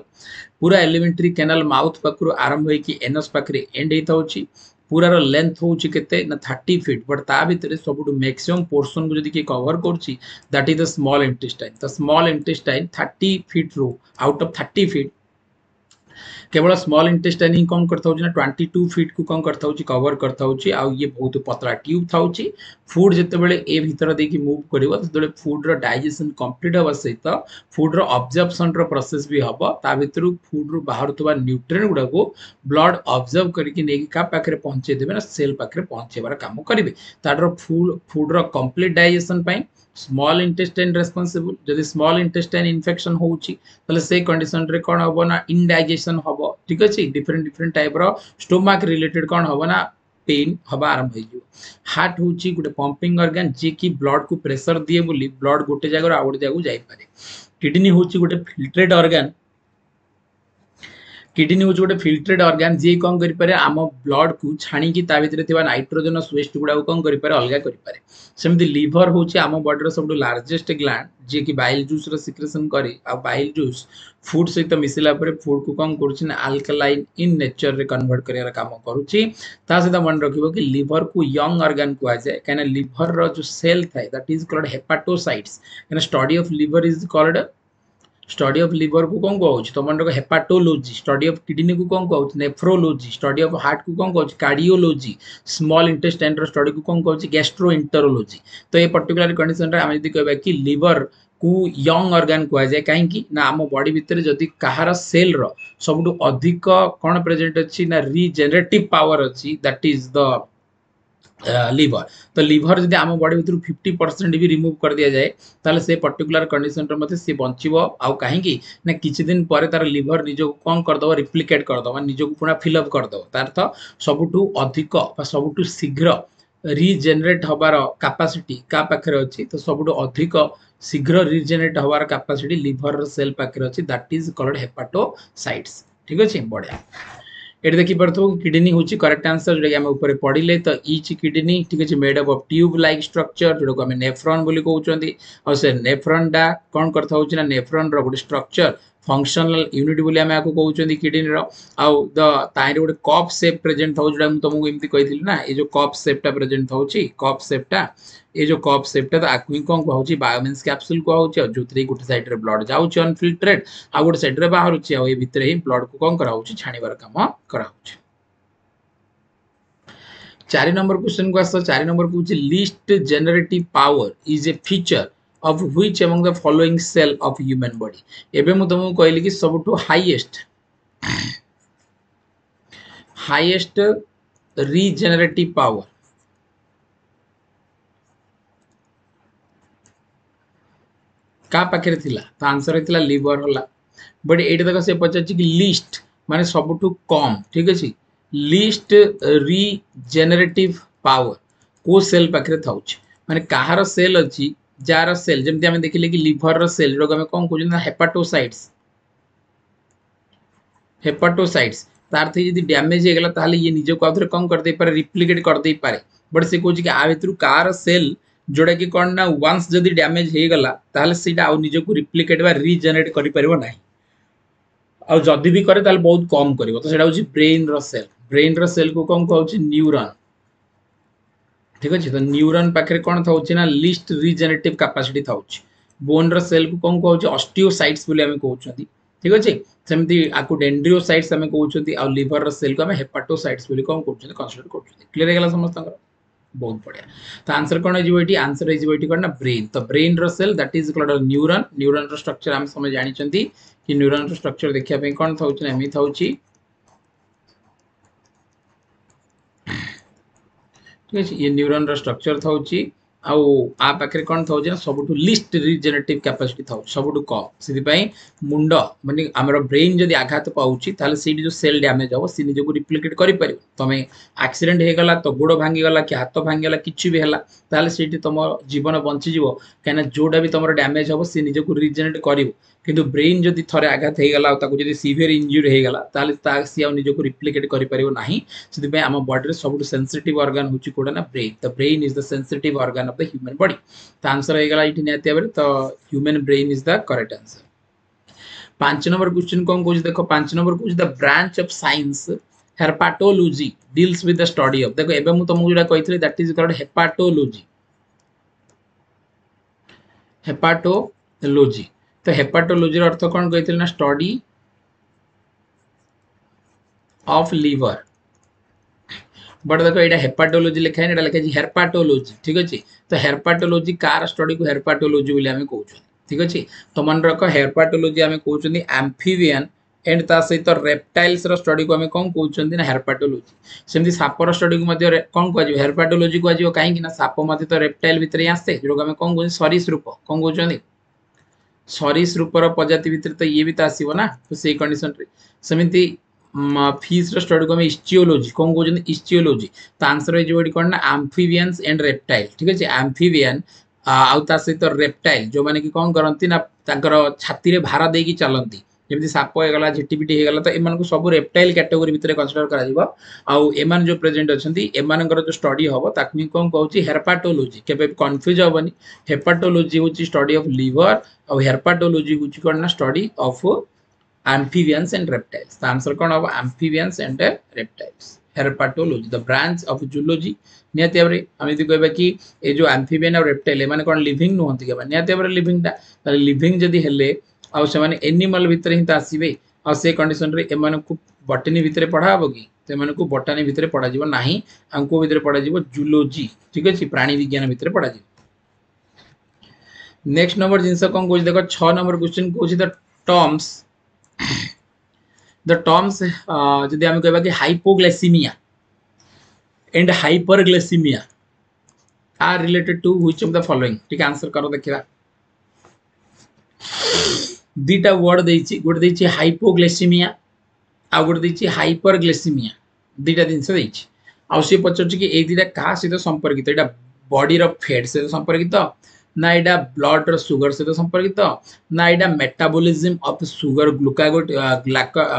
पूरा एलिमेंटरी कैनाल माउथ पाखरु आरंभ होई कि एनस पाखरे एंड होता होछि पूरार लेंथ होची केते ना 30 फीट बट ता भितर सबुठु मैक्सिमम पोर्शन को जदि के कवर करची that is the small intestine the small intestine 30 feet रो आउट ऑफ 30 फीट केवल स्मॉल इंटेस्टाइन ही कौन करता होची ना 22 फीट को कौन करता होची कवर करता होची आ ये बहुत पतला ट्यूब थाउची फूड जते बेले ए भीतर दे की मूव करबो तते फूड रो डाइजेशन कंप्लीट होबा सहित फूड रो ऑब्जर्प्शन रो प्रोसेस भी हबो ता भीतर फूड रो बाहर तबा न्यूट्रिएंट गुडा को ब्लड ऑब्जर्व करके नेकी का पाखरे पहुंचे देबे ना सेल पाखरे पहुंचेबार काम करिवे ताडर फूड रो कंप्लीट डाइजेशन पई स्मॉल इंटेस्टाइन रेस्पोंसिबल जदि स्मॉल इंटेस्टाइन इन्फेक्शन होउची तले से कंडीशन रे कोन हबो ना इंडाइजेशन हबो ठीक अछि डिफरेंट डिफरेंट टाइप रो स्टोमक रिलेटेड कोन हबो ना पेन हबा आरंभ हो जिवो हार्ट होउची गुटे पंपिंग ऑर्गन जे की ब्लड को प्रेशर दिए बोली ब्लड गोटे जगह आ गोटे जगह जाई पारे किडनी होउची गुटे फिल्ट्रेट ऑर्गन किडनी हूँ गोटे फिल्ट्रेड ऑर्गन जी कौन करें आम ब्लड को छाणी की भितर नाइट्रोजनस वेस्ट गुड़ा कौन करें अलग करें सेमती लिवर हूँ आम बॉडी सब लार्जेस्ट ग्लैंड जी कि बाइल जूस सिक्रेशन करे आ बाइल जूस फूड सहित मिसला फूड को कौन कर आल्कालाइन इन नेचर रे कन्वर्ट कर काम करुच्ची सहित मन रखिबो कि लिवर को यंग ऑर्गन कह जाए कहीं लिवर रो जो सेल थाए that is called hepatocytes study of liver is called study of liver को कौन कहूँ तुम मन हेपाटोलोजी स्टडी ऑफ किडनी को कौन कहूँ नेफ्रोलोजी स्टडी ऑफ हार्ट को कौन कहूँ कार्डियोलोजी स्मॉल इंटेस्टाइन स्टडी को कौन कहूँ गैस्ट्रोएंटेरोलॉजी तो ये पर्टिकुलर कंडीशन रे आम जदि कहबा कि लिवर को यंग ऑर्गन कह जाए कहीं ना आम बॉडी भितर जदि कहार सेल रो सबुठु अधिक कौन प्रेजेंट अच्छी ना रिजेनरेटिव पावर अच्छी दैट इज द लिवर तो लिवर जब आम बॉडी भर 50% भी रिमूव कर दिया जाए ताले से पर्टिकुलर कंडीशन रे सी बंचो आउ कहीं ना किछि दिन पर तार लिवर निज को कौन करदो रिप्लिकेट करदो निज को पुना फिलअप करदो तार अर्थ सबुठु अधिक सबुठु शीघ्र रिजेनरेट हबार कैपेसिटी का पाखरे अछि तो सबुठु अधिक शीघ्र रिजेनरेट हबार कैपेसिटी लिवर सेल पाखरे अछि दैट इज कॉल्ड हेपाटोसाइट्स ठीक अछि बढ़िया ये देखी पार्थो किडनी हूँ करेक्ट आंसर जो आम ऊपर पढ़ले तो ईच किडनी ठीक है made up of tube like structure जो को आम नेफ्रॉन बोली कहउचंदी और से नेफ्रॉन डा कौन करता होची ना नेफ्रॉन रो गोटे स्ट्रक्चर फंक्शनल यूनिट बोली आम आपको कहउचंदी किडनी रो आउ द ताइरे गोटे कप शेप प्रेजेंट थाउ जोडा तुमको एमती कहिथिली ना ये जो कप शेपटा प्रेजेंट थाउची कप शेपटा ये जो कप शेपटा तो आकु कौन कहउची बायोमेंस कैप्सूल कहउची जोतरे गोटे साइड रे ब्लड जाउची अनफिल्ट्रेट आ गोटे साइड रे बाहरुची आ ए भितर ही ब्लड को कौन कराउची छाणीबार काम कराउची 4 नंबर क्वेश्चन को आस 4 नंबर को list generative power is a feature of which among the following cell of human body एबे मु तुमको कहली कि सबटू हाईएस्ट रीजेनरेटिव पावर का पाखे थिला तो आंसर थिला लिवर होला बट एटा देखो से पचार कि लिस्ट माने सबटू कम ठीक अछि लिस्ट रीजेनरेटिव पावर को सेल पाखे थाउछ माने काहार सेल अछि जार सेल जमती आम देखिले कि लिवर रो सेल जो आम कौन कहूँ हेपाटोसाइट्स तार थी यदि डैमेज हो गला ताले ये निज को आउथरे कौन कर दे पारे रिप्लिकेट कर दे पारे बट से कहूँ कि आ भितर कार सेल जोड़ा कि कौन ना वंस जदि डैमेज हो गला ताले सेटा आ निज को रिप्लिकेट बा रीजेनरेट करि परिबो नाही आ जदि भी करे ताले बहुत कम करिवो तो सेटा होची ब्रेन रो सेल को कौन कहूँ न्यूरॉन ठीक अच्छे तो न्यूरॉन पाखे कौन था ना लिस्ट रिजेनरेटिव कैपेसिटी था बोन रो सेल को कौन कहूँ ऑस्टियोसाइट्स बोली आम कहते ठीक अच्छे सेमती आपको डेंड्रियोसाइट्स आम कहते आ लिवर रो सेल को आम हेपाटोसाइट्स बोली कौन कर कनसिडर कर क्लियर हो गला समस्त बहुत बढ़िया तो आंसर कौन हो आंसर हो कौन ना ब्रेन तो ब्रेन रो cell that is called neuron neuron रो स्ट्रक्चर आम समय जानी कि न्यूरॉन रो स्ट्रक्चर देखा कौन था एमि था ठीक है ये न्यूरॉन रो स्ट्रक्चर था आउ आ पाखे कौन था ना सबुठु लिस्ट रिजेनरेटिव कैपेसिटी था सबुठु कम से मुंड माने आमर ब्रेन जदि आघात पाउची ताले सेठी जो सेल डैमेज हो सी निज को रिप्लिकेट करि परिबो तमे एक्सीडेंट हे गला तो गोड़ भांगी गला कि हाथ भांगी गला किछि भी हला ताले सेठी तुम जीवन बंची जीवो काना जोडा भी तुमर डैमेज हो सी निज को रिजेनरेट करिवो किंतु ब्रेन जदि थरे आघात हे गला ताको जदि सीवियर इंजुरी हे गला ताले ता सी आ निज को रिप्लिकेट करि परिबो नाही सेति आम बॉडी रे सबुठु सेंसिटिव ऑर्गन होची कोडा ना brain the brain is the sensitive organ of the human body तो आंसर हो गला इठी नियाते बारे तो human brain is the correct answer 5 number question कौन कहूँ देख 5 नंबर कहूँ the branch of science herpatology deals with the study of देखो एबे मु तुमको जोटा कहितले that is called hepatology hepatology तो हेपाटोलॉजी अर्थ कौन कही ना स्टडी ऑफ लिवर बट देखो ये हेपाटोलॉजी लिखा है लिखा है हेरपाटोलॉजी ठीक अच्छे तो हेरपाटोलॉजी कार स्टडी को हेरपाटोलॉजी बोली आम कहूँ ठीक अच्छे तो मन रख हेरपाटोलॉजी आम कहते एम्फिबियन एंड ता सहित रेप्टाइल्स स्टडी को आम कौन कहते ना हेरपाटोलॉजी सेमती सापर स्टडी को कौन कह हेरपाटोलॉजी कह कहीं साप तो रेप्टाइल भितर ही आसे जो आम कौन कह सरीसृप कौन कहते सरीसृपर प्रजाति भितर तो ये भी तो आसो ना तो से कंडीशन सेमती फिश स्टडी को इस्चियोलॉजी कौन कहते इस्चियोलॉजी तो आंसर हो कौन ना एम्फिबियंस एंड रेप्टाइल ठीक अच्छे एम्फिबियन आउ सहित रेप्टाइल जो मैंने कि कौन करती ना छाती में भार देकी चलती जमी साप होगा झिटिपिटी होगा तो एम सब रेप्टाइल कैटेगोरी भितर कनसीडर कर जो प्रेजेंट अच्छा एमर जो स्टडी हम ताकि कौन कहूँ हेरपाटोलॉजी के कन्फ्यूज हेनी हेपाटोलॉजी हूँ स्टडी ऑफ लिवर और हेरपाटोलॉजी हूँ कौन ना study of amphibians and reptiles the answer कौन हम amphibians and reptiles herpetology the branch of zoology नियति भाव आम यदि कहबा कि ए जो amphibian और reptile माने कौन लिविंग नुहंती के नियति भाव लिविंग ता लिविंग जदि हेले आ से माने एनिमल भितर ही आसबे आ से कंडीशन रे एमान को बॉटनी भितर पढ़ा हबो कि ते माने को बॉटनी भितर पढ़ा जीवो नाही हमको भितर पढ़ा जीवो जूलॉजी ठीक अछि प्राणी विज्ञान भितर पढ़ा जीवो नेक्स्ट नंबर जिंस कौन कहू देखो 6 नंबर क्वेश्चन कहू द टर्म्स the terms जदि आम कहबा कि hypoglycemia and hyperglycemia are related to which of the following ठीक आंसर करो देखिबा दीटा वर्ड देछि गोटे देछि हाइपोग्लाइसीमिया आ गोटे देछि हाइपरग्लाइसीमिया दीटा जिंस देछि आ से पचछ कि ए दीटा का सहित संपर्कित एटा बॉडी रो फैट से संपर्कित ना एटा ब्लड रो सुगर से संपर्कित ना एटा मेटाबॉलिज्म ऑफ सुगर ग्लूकागोन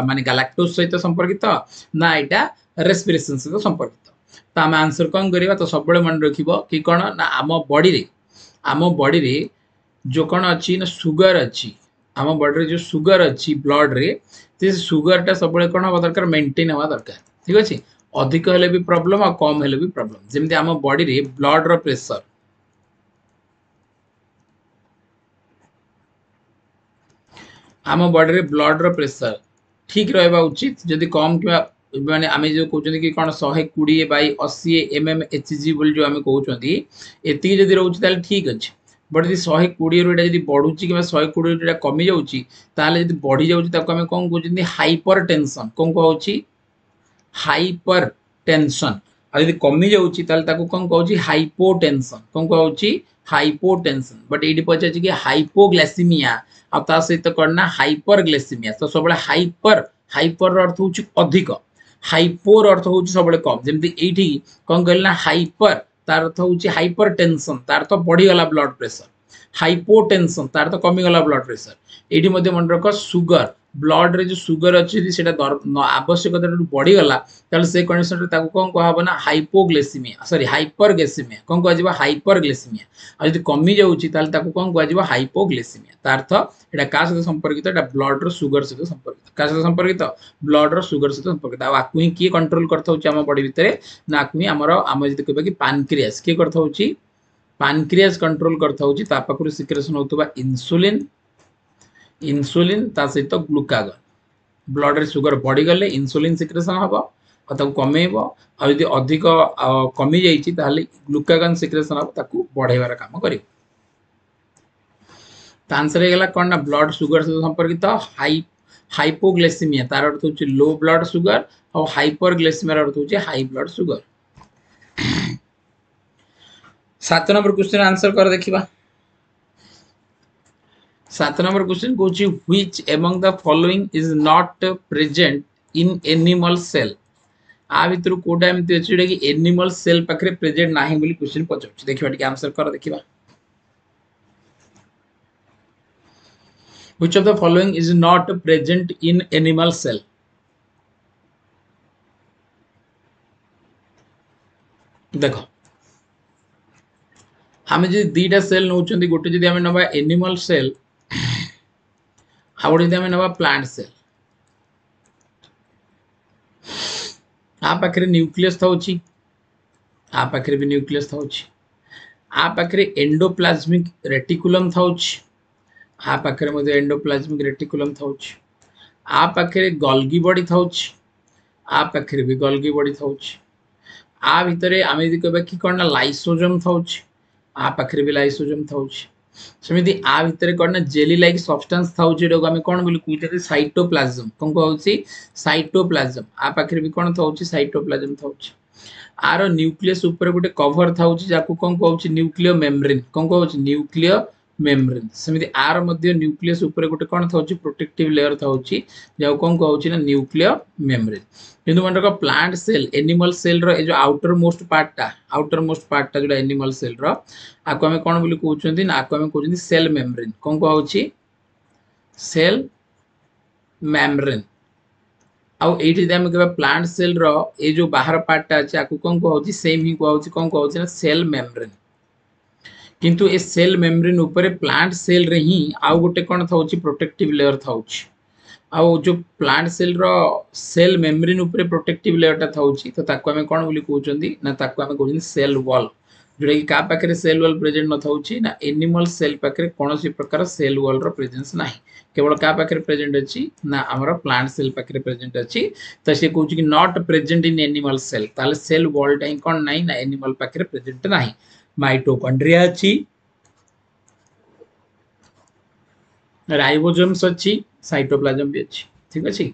माने गैलेक्टोज सहित संपर्कित ना एटा रेस्पिरेशन से संपर्कित तो आम आंसर कौन करवा तो सब मन रखिबो कि कौन ना आम बॉडी रे जो कौन अच्छी ना सुगर अच्छी आम बॉडी रे जो सुगर अच्छी ब्लड रे ते सुगर टा सब कौन हवा दरकार मेंटेन हवा दरकार ठीक अच्छे अधिक हेले भी प्रॉब्लम और कम हेले भी प्रॉब्लम जेमती आम बॉडी रे ब्लड रो प्रेशर आम बॉडी रे ब्लड रो प्रेशर ठीक रहबा उचित जदि कम कि माने आमे जो कहउछन कि कोन 120 बाय 80 mmHg बोल जो आमे कहउछन एति जदि रहउछ ताले ठीक अछि बट यदि 120 रो एटा जदि बढ़ुची कि 120 रो एटा कमी जाउची ताले जदि बढ़ी जाउची ताको आमे कोन कहउछन हाइपरटेंशन कोन कहउची हाइपरटेंशन आ यदि कमी जाउची ताले ताको कोन कहउची हाइपोटेंशन कोन कहउची हाइपोटेंशन बट एडी पछाची कि हाइपोग्लाइसीमिया आ ता सहित करना हाइपरग्लाइसीमिया तो सबले हाइपर अर्थ हूँ अधिक हाइपोर अर्थ हूँ सब कम जमी ये कौन कहल ना हाइपर तार अर्थ हूँ हाइपरटेंशन तार अर्थ बढ़ीगला ब्लड प्रेशर हाइपोटेंशन तार अर्थ कमीगला ब्लड प्रेशर ये मन रख सुगर ब्लड रे जो सुगर अच्छी से आवश्यकता बढ़ीगला से कंडीशन कौन कहब ना हाइपोग्लाइसीमिया सॉरी हाइपरग्लाइसीमिया कौन कह हाइपरग्लाइसीमिया आ जब कमी जाऊँगी कौन कह हाइपोग्लाइसीमिया तार अर्थ एटा का सहित संपर्कित एटा ब्लड रो सुगर सहित संपर्कित का सहित संपर्कित ब्लड रो सुगर सहित संपर्कित आकु ही किए कंट्रोल करता होची हम बॉडी भितर ना आकु ही हमर हम जदि कहबा कि पैनक्रियास किए करता होची पैनक्रियास कंट्रोल करता होची ता पाखरु सिक्रेशन होतबा इंसुलिन ता सहित ग्लूकागन ब्लड रे सुगर बढ़ी गले इंसुलिन सिक्रेशन हबो और ताको कमेइबो आ यदि अधिक कमी जाईची ताले ग्लूकागन सिक्रेशन हबो ताको बढ़ाइबार काम करिवो तो आंसर हेगला कौन ना ब्लड सुगर से संपर्कित हाइपोग्लाइसीमिया तार अर्थ होची लो ब्लड सुगर और हाइपरग्लाइसीमिया अर्थ होची high blood sugar 7 number question answer कर देखिबा 7 नंबर क्वेश्चन कहूँ which among the following is not present in animal cell आ भितर कोटा एमती अछि कि एनिमल सेल पाखरे प्रेजेंट नाही बोली क्वेश्चन पचाउछि देखिबा टिके आंसर कर देखिबा which of the following is not present in animal cell देखो हमें जो दीटा सेल नौचंदी गोटे जदि हमें नबा एनिमल सेल आ गोटे जदि हमें नबा प्लांट सेल आ पाखरे न्यूक्लियस थाउची आ पाखरे भी न्यूक्लियस थाउची आ पाखरे एंडोप्लाज्मिक रेटिकुलम थाउची आ पाखरे मध्ये एंडोप्लाज्मिक रेटिकुलम थाउची आ पाखरे गॉल्गी बॉडी थाउची आ पाखरे भी गॉल्गी बॉडी थाउची आ भितरे आमे यदि कहबा कि कोन ना लाइसोजोम थाउची आ पाखरे भी लाइसोजोम थाउची सेमिति आ भितरे कोन ना जेली लाइक सब्सटेंस थाउची एडो आमे कोन बोली कहते साइटोप्लाज्म कोन कहउची साइटोप्लाज्म आ पाखरे भी कोन थाउची साइटोप्लाज्म थाउची आर न्यूक्लियस ऊपर गोटे कवर थाउची जाको कोन कहउची न्यूक्लियो मेम्ब्रेन कोन कहउची न्यूक्लियो मेम्ब्रेन सेमिति आर मध्ये न्यूक्लियस ऊपर गोटे कोन थाउची प्रोटेक्टिव लेयर थाउची जाको कोन कहउची ना न्यूक्लियो मेम्ब्रेन किंतु मन रखो plant cell animal cell row ए जो आउटर मोस्ट पार्ट टा जो एनिमल सेल रो आको हमें कोन बोली कहउचंती ना आको हमें कहउचंती सेल मेम्ब्रेन कोन कहउची सेल मेम्ब्रेन आउ एठी दे हम कहबा प्लांट सेल रो ए जो बाहर पार्ट टा अछि आको कोन कहउची सेम ही कहउची कोन कहउची ना सेल मेम्ब्रेन किंतु ए सेल मेम्ब्रेन ऊपर प्लांट सेल रे ही आउ गोटे कोन थाउची प्रोटेक्टिव लेयर थाउची आउ जो प्लांट सेल रो सेल मेम्ब्रेन ऊपर प्रोटेक्टिव लेयर टा थाउची तो ताको हमें कोन बोली कहउचंती ना ताको हमें कहउचंती सेल वॉल जोडा कि का पाखरे सेल वॉल प्रेजेंट न थाउची ना एनिमल सेल पाखरे कोनोसी प्रकार सेल वॉल रो प्रेजेंस नाही केवल का पाखरे प्रेजेंट अछि ना हमर प्लांट सेल पाखरे प्रेजेंट अछि त से कहउची कि not present in animal cell ताले सेल वॉल टाइ कोन नाही ना एनिमल पाखरे प्रेजेंट नाही माइटोकॉन्ड्रिया अछि राइबोसोम्स अछि साइटोप्लाज्म भी अछि ठीक अछि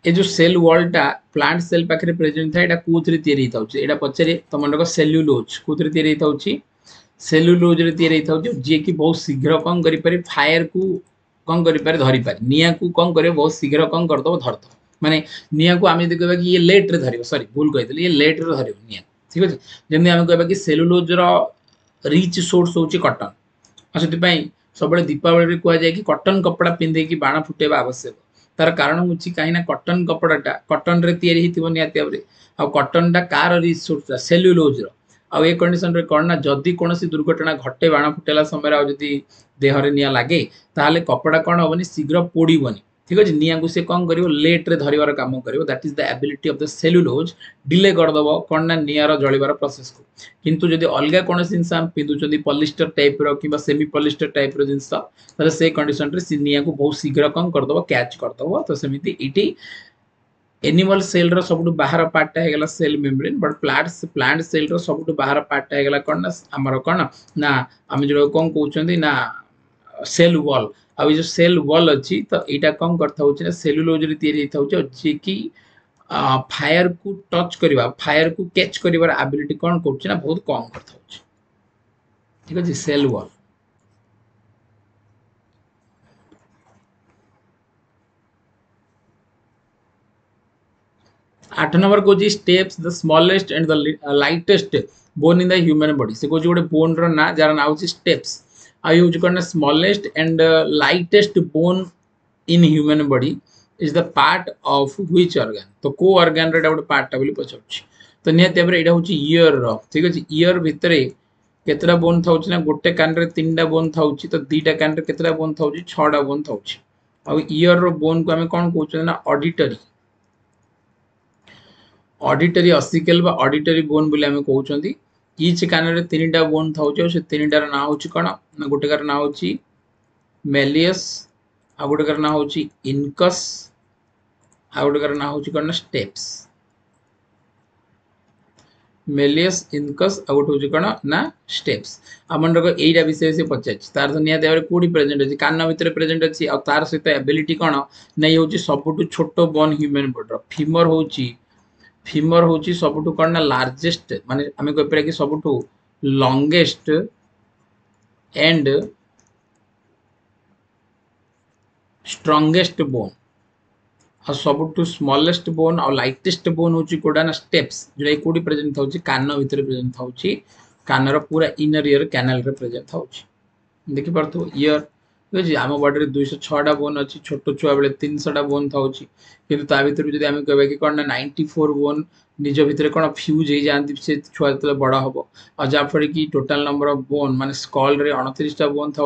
ए जो सेल वॉल टा प्लांट सेल पाखरे प्रेजेंट था एटा कोथरे तयारी थाउची एटा पछरे तमनको सेल्युलोज कोथरे तयारी थाउची सेल्युलोज रे तयारी थाउची जे कि बहुत शीघ्र कोन करि पारे फायर को कोन करि पारे धरि पारे निया को कोन करे बहुत शीघ्र कोन कर दो धरतो माने निया को आमे देखबा कि ये लेट रे धरिबो सॉरी भूल कहितले ये लेट रे धरिबो निया ठीक अछि जेमि आमे कहबा कि सेल्युलोज रो रिच सोर्स होची कॉटन असति पई सबले दीपावली रे कुआ जाय कि कॉटन कपड़ा पिंधे कि बाण फुटेबा आवश्यक तार कारण होची काहे ना कॉटन कपड़ाटा कॉटन रे तयारी हितिबो नियातिबरे आ कॉटन टा कार रिसोर्स सेल्युलोज रो आ ए कंडीशन रे कोन ना जदी कोनोसी दुर्घटना घटे बाण फुटेला समय आ जदी देह रे निया लागे ताले कपड़ा कोन होबनी शीघ्र पोडीबनी ठीक अछि निया को से कोन करिवो लेट रे धरिवार काम करिवो that is the ability of the cellulose delay कर दबो कोन ना निया रो जळिवार प्रोसेस को किंतु जदी अलगा कोनोसी इंसान पिंदुचंदी पॉलिस्टर टाइप रो किबा सेमी पॉलिस्टर टाइप रो जिंस ताले से कंडीशन रे सिनिया को बहुत शीघ्र कोन कर दबो कैच कर दबो तो सेमिति इटी एनिमल सेल रो सबटु बाहर पार्ट टा हेगला cell membrane but plant cell रो सबटु बाहर पार्ट टा हेगला कोन ना हमर कोन ना हम जो कोन कहउचंदी ना सेल वॉल आ जो सेल वॉल अछि तो एटा कोन करथा होछि ना सेल्युलोज रे तयारी थाउछि जे कि फायर को टच करबा फायर को कैच करबार एबिलिटी कोन करछि ना बहुत कम करथा होछि ठीक अछि सेल वॉल 8 नंबर को जी stapes the smallest and the lightest bone in the human body से कोची गोटे बोन रो ना जार ना होची स्टेप्स आ यूज करना smallest and lightest bone in human body is the part of which organ तो को ऑर्गन रे गोटे पार्ट बोली पछौची तो नियत एबरे एटा होची ईयर रो ठीक अछि ईयर भितरे केतरा बोन थाउची ना गोटे कान रे तीनटा बोन थाउची तो दीटा कान रे केतरा बोन थाउची छटा बोन थाउची आ ईयर रो बोन को हमें कोन कहउछ ना ऑडिटरी ऑसिकल बा ऑडिटरी बोन बोले हमें कहउछंती ईच कान रे तीनटा बोन थाउची से तीनटार ना होची कोन ना गोटे कार ना होची मेलियस आ गोटे कार ना होची इनकस आ गोटे कार ना होची कोन स्टेप्स मेलियस इनकस आ गोटे होची कोन ना स्टेप्स हमन रो एइडा विषय से पचाच तार दुनिया देवर कोडी प्रेजेंट अछि कान भितर प्रेजेंट अछि आ तार सहित एबिलिटी कोन नै होची सबटु छोटो बोन ह्यूमन बॉडी रो फीमर होची सबटु कोन ना लार्जेस्ट माने हमें कोइ पर कि सबटु लॉन्गेस्ट एंड स्ट्रांगेस्ट बोन आ सबटु स्मॉलेस्ट बोन और लाइटेस्ट बोन होची कोडा ना स्टेप्स जे कोडी प्रेजेंट थाउची कान भितर प्रेजेंट थाउची कान रो पूरा इनर ईयर कैनल रे प्रेजेंट थाउची देखि परतो ईयर ठीक है आम बॉडी 206टा बोन अच्छी छोट छुआ बेले 300टा बोन था किंतु ता भीतर भी आम कह कि कौन ना 94 बोन निज भितर कौन फ्यूज हो जाती से छुआ जो बड़ हम और जहाँफल कि टोटाल नंबर ऑफ बोन माने स्कल रे 29टा बोन था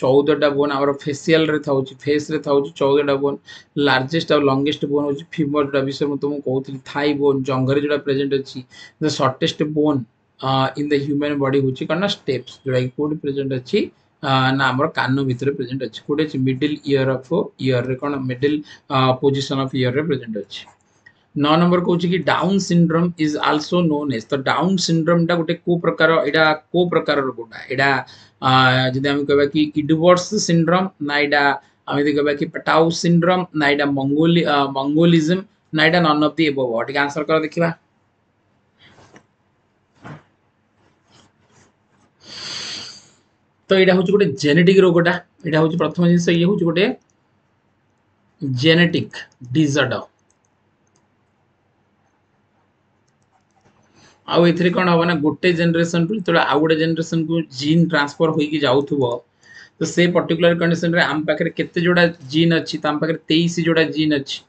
14टा बोन आम फेसियल रे था फेस रे था 14टा बोन लार्जेस्ट और लंगेस्ट बोन हूँ फीमर जोटा विषय मुझे तुमको कहती थाई बोन जंघरे जोटा प्रेजेंट अच्छी the shortest bone in the human body हूँ कौन ना स्टेप्स जोटा कि कौट प्रेजेंट अच्छी ना आम कान भितर प्रेजेंट अच्छी कौटे अच्छी मिडिल ईयर ऑफ ईयर रे कौन मिडिल पोजीशन ऑफ ईयर रे प्रेजेंट अच्छी 9 नंबर कहूँ कि Down syndrome is also known as तो डाउन सिंड्रोम टा गोटे को प्रकार एटा को प्रकार गोटा एटा जदि हम कहबा कि इडवर्ड्स सिंड्रोम ना एटा हम यदि कहबा कि पेटाउ सिंड्रोम ना एटा मंगोलिज्म ना एटा नन ऑफ द एबव ठीक आंसर कर देखिबा तो एटा होची गोटे जेनेटिक रोगटा एटा होची प्रथम जिंस ये होची गोटे जेनेटिक डिसऑर्डर आउ एथिरे कौन हम ना गोटे जेनरेशन रु आउ गोटे जेनरेशन को जीन ट्रांसफर होइकी जाउथबो तो से पर्टिकुलर कंडीशन रे आम पाखे केते जोड़ा जीन अच्छी तो आम पाखे 23 जोड़ा जीन अच्छी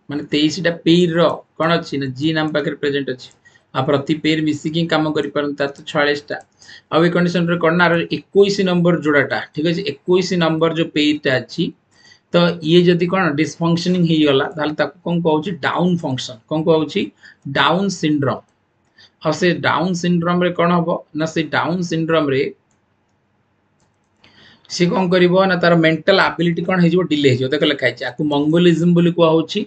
माने 23 टा पेर रो कौन अच्छी ना जीन आम पाखे प्रेजेंट अच्छी आ प्रति पेर मिसिकी काम करि परन त 46 टा आ ए कंडीशन रे कौन ना 21 नंबर जोड़ाटा ठीक अछि 21 नंबर जो पेरटा अच्छी तो ये जदि कौन डिसफंक्शनिंग हो गला ताले ताको कोन कहउची डाउन फंक्शन कोन कहउची डाउन सिंड्रोम और से डाउन सिंड्रोम रे कौन हम ना से डाउन सिंड्रोम रे सी कौन करिवो ना तार मेंटल एबिलिटी कौन हे जो डिले हे जो देख लिखा है आकु मंगोलिज्म बोली को होची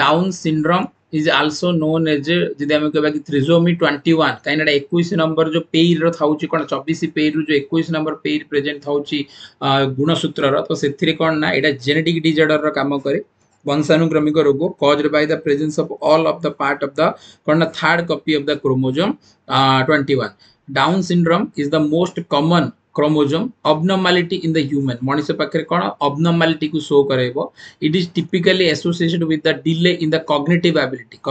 Down syndrome is also known as जदि हम कहबा कि ट्रिसोमी 21 काइना 21 नंबर जो पेर रो थाउची कोन 24 पेर रो जो 21 नंबर पेर प्रेजेंट थाउची गुणसूत्र रो तो सेथिरे कोन ना एटा जेनेटिक डिसऑर्डर रो काम करे वंशानुक्रमिक रोग caused by the presence of all of the part of the third copy of the chromosome 21 down syndrome is the most common chromosome abnormality in the human मनुष्य पाखे कौन abnormality को show करेबो it is typically associated with the delay in the cognitive ability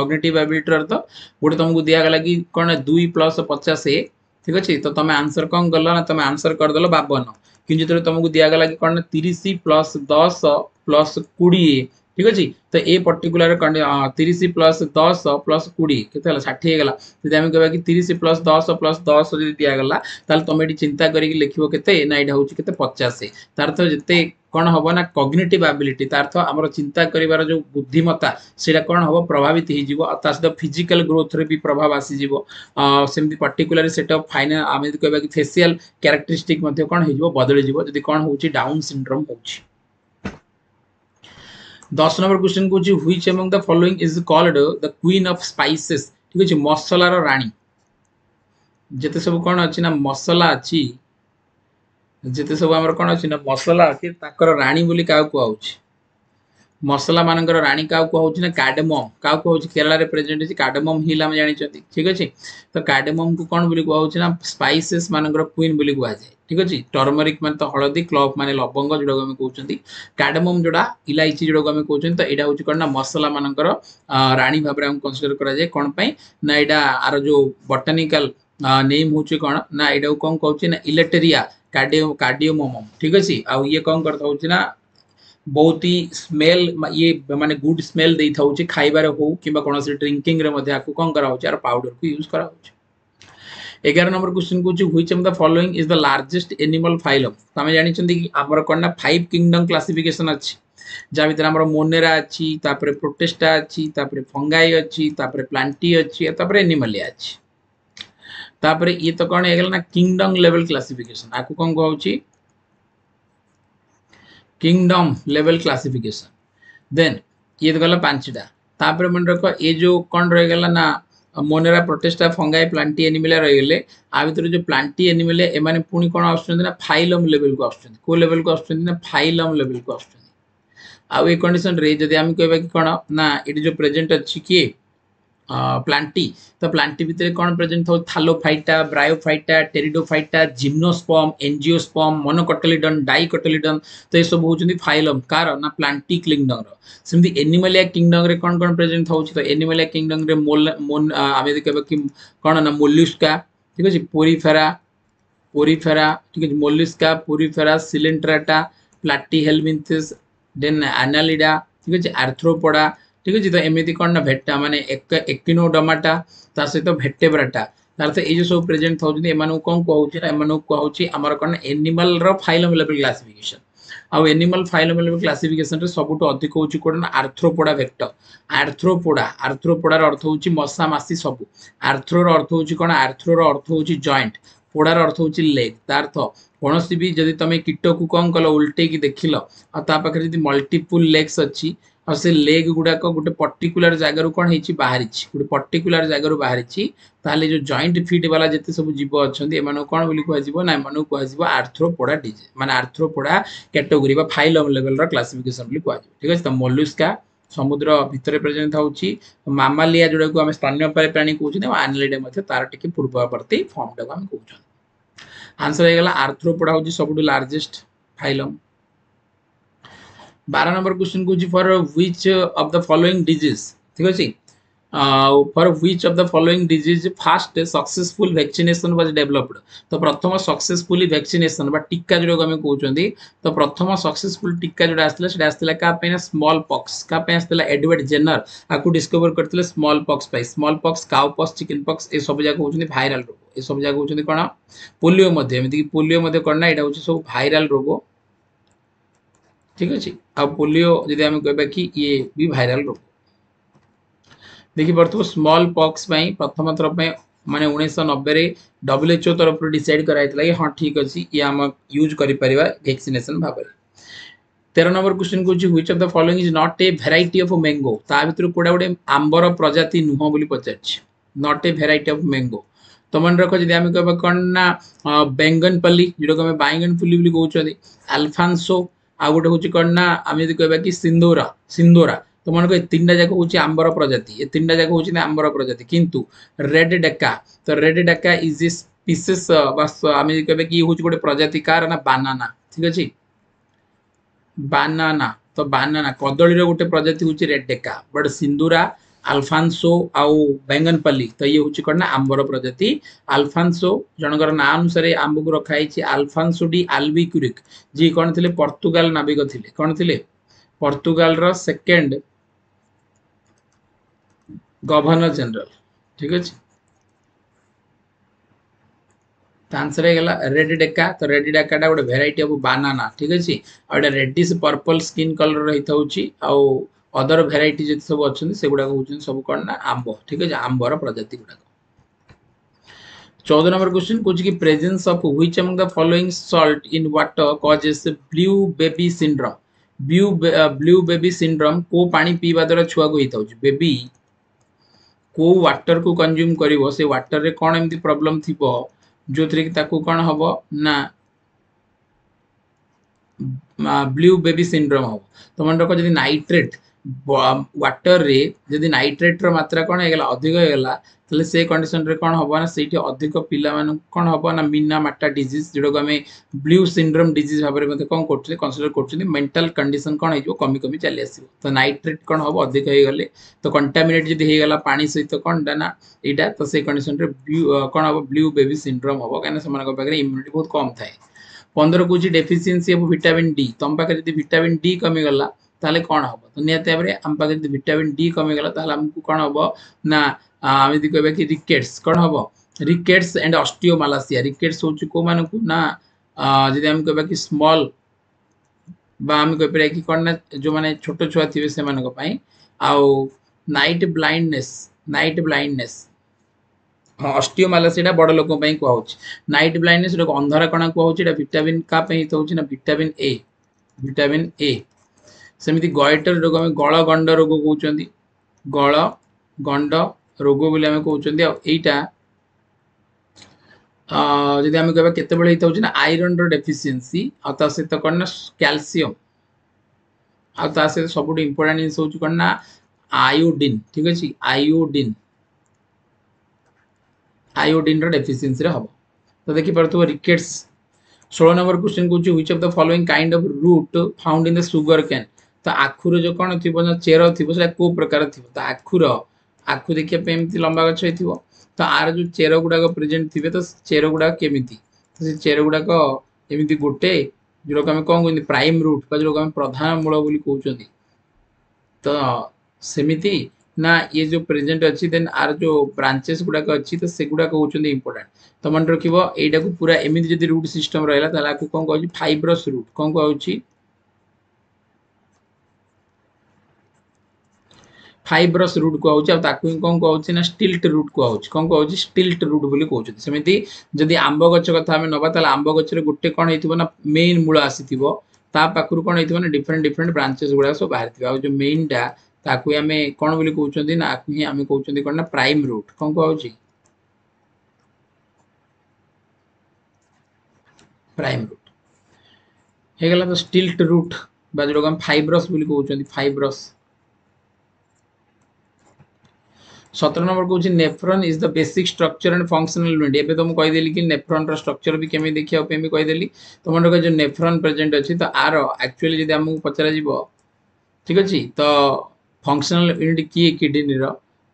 अर्थ गोटे तुमको दिया गला कि कौन 2 + 50 ठीक अच्छे तो तुम आंसर कौन कल ना तुम आंसर करदेल 52 कि जो तुमको दिया गला कि कौन 30 + 10 + 20 ठीक अच्छे तो ये पर्टिकुलर 30 + 10 + 20 केते 60 गला जदि हम कहबा कि 30 + 10 + 10 जदि दिया गला ताल तुम ये चिंता करिक लिखिबो केते ना एटा होची केते 50 तार अर्थ जते कौन हम ना कॉग्निटिव एबिलिटी तार अर्थ हमर चिंता करिवार जो बुद्धिमत्ता सेटा कौन हम प्रभावित हो जिवो ता सहित फिजिकल ग्रोथ रे भी प्रभाव आसी जिवो सेमति पर्टिकुलर सेट ऑफ फाइनल हम कहबा कि फेशियल कैरेक्टरिस्टिक मध्ये कौन हो जिवो बदली जिवो जदि कौन होची डाउन सिंड्रोम होची 10 नंबर क्वेश्चन को which among the following is called the queen of spices ठीक अछि मसला रो रानी जेते सब कोन अछि ना मसला अछि जेते सब हमर कोन अछि ना मसला अछि ताकर रानी बोली का को आउछि मसला मानकर रानी का को होछि ना कार्डेमम का को होछि केरला रे प्रेजेंट अछि कार्डेमम हिल हम जानि छथि ठीक अछि तो कार्डेमम को कोन बोली को होछि ना स्पाइसेस मानकर क्वीन बोली को आ जाय ठीक अछि टर्मरिक माने तो हळदी क्लव माने लवंग जोडा हम कहउछंती कार्डेमम जोडा इलायची जोडा हम कहउछंती तो एडा होछि कोन ना मसला मानकर रानी भाबरे हम कंसीडर करा जाय कोन पई ना एडा आर जो बॉटनिकल नेम होछि कोन ना एडा कोन कहउछि ना इलेटेरिया कार्डियोमम ठीक अछि आ ये कोन करता होछि ना बहुत ही स्मेल ये माने गुड स्मेल दे था होछि खाइबार हो किबा कोनोसी ड्रिंकिंग रे मध्ये आकु कोन करा होछि आर पाउडर को यूज करा होछि 11 नंबर क्वेश्चन को which of the following is the largest animal phylum तमे जानि छथि कि हमर कोनना 5 किंगडम क्लासिफिकेशन अछि जा भीतर हमर मोनेरा अछि तापरे प्रोटेस्टा अछि तापरे फंगाई अछि तापरे प्लांटी अछि तापरे एनिमलिया अछि तापरे ये तो कोन हेगल ना किंगडम लेवल क्लासिफिकेशन आकु कोन कहउछि किंगडम लेवल क्लासिफिकेशन देन ये तो गला पांचटा तापर मन रखो ये जो कौन रह गला ना Monera Protista fungi Plantae Animalia रह गले आ भीतर जो प्लांटी एनिमलिया ए माने पुनी कोन आछन ना फाइलम लेवल को आछन को लेवल को आछन ना फाइलम लेवल को आछन आ ए कंडीशन रे जदी हम कहबा कि कोन ना इट जो प्रेजेंट अछि कि प्लांटी तो प्लांटी भितर कौन प्रेजेंट था thallophyta bryophyta pteridophyta gymnosperm angiosperm monocotyledon dicotyledon तो ये सब होचंदी फाइलम कार ना प्लांटी किंगडम रो सेमती एनिमलिया किंगडम रे कौन कौन प्रेजेंट थाउची तो एनिमलिया किंगडम रे मोल आमे कहबा कि कौन ना मोलुस्का ठीक अछि पोरिफेरा पोरीफेरा ठीक है मोलिस्का पोरीफेरा सिलेंट्राटा प्लाटीहेलमिन्थिस देन एनालिडा ठीक है आर्थ्रोपोडा ठीक है तो एमती कौन ना भेटा माने एक्टिनोडर्माटा ता सहित भेटेब्राटा तार तो ये सब प्रेजेंट थाउछन एमानु कौन कहउछि ना एमानु कहउछि हमर कौन एनिमल रो फाइलम लेवल क्लासिफिकेशन आउ एनिमल फाइलम लेवल क्लासिफिकेशन रे सबुठ अधिक होछि कोन आर्थ्रोपोडा वेक्टर आर्थ्रोपोडार अर्थ होछि मशा मासी सब आर्थ्रोर अर्थ होछि कोन आर्थ्रोर अर्थ होछि जॉइंट पोडार अर्थ होछि लेग तार अर्थ कौनसी भी जदि तुम कीट को कौन कल उल्टे की देख पाखे जब मल्टीपुल लेग्स अच्छी और से लेग गुड़ाक गोटे पर्टिकुलर जगार कौन है बाहरी गोटे पर्टिकुलर जगार बाहरी ताले जो जॉइंट फिट वाला जिते सब जीव अच्छा एम कौन बोली कह ना एम कह आर्थ्रोपोडा डिजीज माने arthropoda category phylum level classification बोली कह ठीक है तो मोलुस्का समुद्र भितर प्रेजेंट होची मामालिया जोड़ा को आम स्तन्यपायी प्राणी कहते एनालिडा तार टिके पूर्ववर्ती फॉर्म टाक आम कहते आंसर हो आर्थ्रोपोडा हूँ सब लार्जेस्ट फाइलम 12 नंबर क्वेश्चन कौन for which of the following disease ठीक अच्छे for which of the following disease fast successful vaccination was developed तो प्रथम सक्सेसफुली वैक्सीनेशन बा टीका जोड़ा आम कहते तो प्रथम सक्सेसफुल टीका जोड़ा आसला क्या स्मॉल पॉक्स क्या आसला एडवर्ड जेनर आपको डिस्कवर करते small pox cow pox chicken pox ये सब जगह होती भाइराल रोग ये सब जगह होती कौन पोलियो एमती पोलियो कौन ना यहाँ हूँ सब भाइराल रोग ठीक अच्छे आ पोलियो जदि आम कह कि ये भी भाइराल रोग देखी पड़ो स्मॉल पॉक्स प्रथम थर माने 1990 WHO तरफ डिसाइड कराई हाँ ठीक अच्छे ये आम यूज कर वैक्सीनेशन भाव 13 नंबर क्वेश्चन कौन which of the following is not a variety of mango ता भीतर कोड़ा गोटे आंबर प्रजाति नुह बोली पचार not a variety of mango तो मन रख जब आम कह कौन ना बैंगनपल्ली जोटा आम बैंगनपल्ली बोली कहते अल्फांसो आ गोटे हूँ कौन ना आम यदि कह कि सिंदूरा सिंदूरा तो मन को तीन जाक हूँ आंबर प्रजाति ये तीन जाक हूँ आंबर प्रजाति किंतु रेड डेका तो red Deka is a species आम कह कि हूँ गोटे प्रजाति कार ना बानाना ठीक अच्छे बानाना तो बानाना कदली गोटे प्रजाति हूँ रेड डेका बट सिंदूरा अल्फांसो आउ बैंगनपल्ली तो ये हूँ कौन ना आंबर प्रजाति अल्फांसो जनकर ना अनुसार आंब को रखाई अल्फांसो डी आल्बिक्यूरिक जी कौन थे पर्तुगाल नाविक थे कौन थे पर्तुगाल रो सेकेंड गवर्नर जनरल ठीक अच्छे आंसर है रेड डेका तो रेड डेकाटा गोटे भेराइटी ऑफ बानाना ठीक अच्छे और रेडिश पर्पल स्किन कलर रही था अदर भेराइटी जो सब अच्छा से गुड़ाक हूँ सब कौन ना आंब ठीक है आंबर प्रजाति गुड़ाक 14 नंबर क्वेश्चन कौन कि presence of which among the following salt in water causes blue baby syndrome blue baby syndrome को पानी पीवा द्वारा छुआ को होता है बेबी को वाटर को कंज्यूम करिवो से वाटर रे कौन एमती प्रॉब्लम थिबो जो थ्री ताकू कौन हबो ना ब्लू बेबी सिंड्रोम हम तो मन रख जब नाइट्रेट वाटर रे जदि नाइट्रेट मात्रा कौन है अधिक होगा तो से कंडीशन रे कौन हम ना से अधिक पिला कौन हम ना मीना माटा डिजीज जोटा आम ब्लू सिंड्रोम डिजीज भाव में कौन कर कनसीडर कर मेंटल कंडीशन कौन हो कमी कमी चली आस तो नाइट्रेट कौन हम अधिक हो गले तो कंटामिनेट जब होगा पानी सहित कौन ना यहाँ तो से कंडीशन रे कौन हम ब्लू बेबी सिंड्रोम हम कहीं इम्यूनिटी बहुत कम थाए 15 कौन डेफिशिएंसी ऑफ विटामिन डी तुम पाखे जब विटामिन डी कमीगला ताले कौन हम तो निहत भाव में आम पाखे जब विटामिन डी कमीगला आमको कौन हम ना आम कह कि रिकेट्स कौन हम रिकेट्स एंड ऑस्टियोमालासिया रिकेट्स हूँ कौ मानक ना जब आम कह कि स्मॉल आम कह कि कौन ना जो मैंने छोट छुआ थे से आउ नाइट ब्लाइंडनेस हाँ ऑस्टियोमालासिया बड़ लोक कहूँ नाइट ब्लाइंडनेस अंधार कणा कहूँ विटामिन का होता ना विटामिन ए सेमती गॉइटर रोग आम गल गंड रोग कहते गल गंड रोग बोली आम कहते आईटा जब आम कह केत ना आयरन डेफिशिएंसी आ सहित कौन ना कैल्शियम आ सहित सब इंपोर्टेंट जिन हूँ कौन ना आयोडीन ठीक अच्छे आयोडीन डेफिशिएंसी हम तो देखी पार्थ रिकेट्स 16 नंबर क्वेश्चन कौन which of the following kind of root found in the sugarcane तो आखुर जो कौन थी चेर थी कौ प्रकार थी तो आखु देखिए एमती लंबा गछ हो तो आर जो चेर गुड़ाक प्रेजेंट थे तो चेर गुड़ाक केमी तो से चेयर गुड़ाक एमती गोटे जोटा आम कौन कहते प्राइम रूट जो आम प्रधान मूल बोली कहते तो सेमिति ना ये जो प्रेजेंट अच्छी देन आर जो ब्रांचेस गुड़ाक अच्छी तो सेगुड़ाक होती इंपोर्टाट तो मन रख यटा को पूरा एमती जब रूट सिस्टम रहा कौन कह फाइब्रस रूट कौन कह फाइब्रस रूट कहूँ कौन कहूँ ना स्टिल्ट रूट कहूँ कौन कहूँ स्टिल्ट रूट बोली कहते सेमती जदि आंब गच कथा आम ना आंब गचर गोटे कौन हो मेन मूल आसी पाखु कौन हो डिफरेंट डिफरेंट ब्रांचेस गुड़ा सब बाहर जो मेन टा ताकू आम कौन बोली कहते ना आम कहते कौन ना प्राइम रूट कौन कहूँ प्राइम रूट हो गला तो स्टिल्ट रूट जो फाइब्रस बोली कहते फाइब्रस 17 नंबर कहूँ nephron is the basic structure and functional unit एबे तो मुझे कहीदेली कि नेफ्रॉन स्ट्रक्चर भी केमी देखा भी कहीदेली तो मन रखा जो नेफ्रॉन प्रेजेंट अच्छी तो आर एक्चुअली जब आमको पचरा ठीक अच्छे तो फंक्शनल यूनिट किए किडनी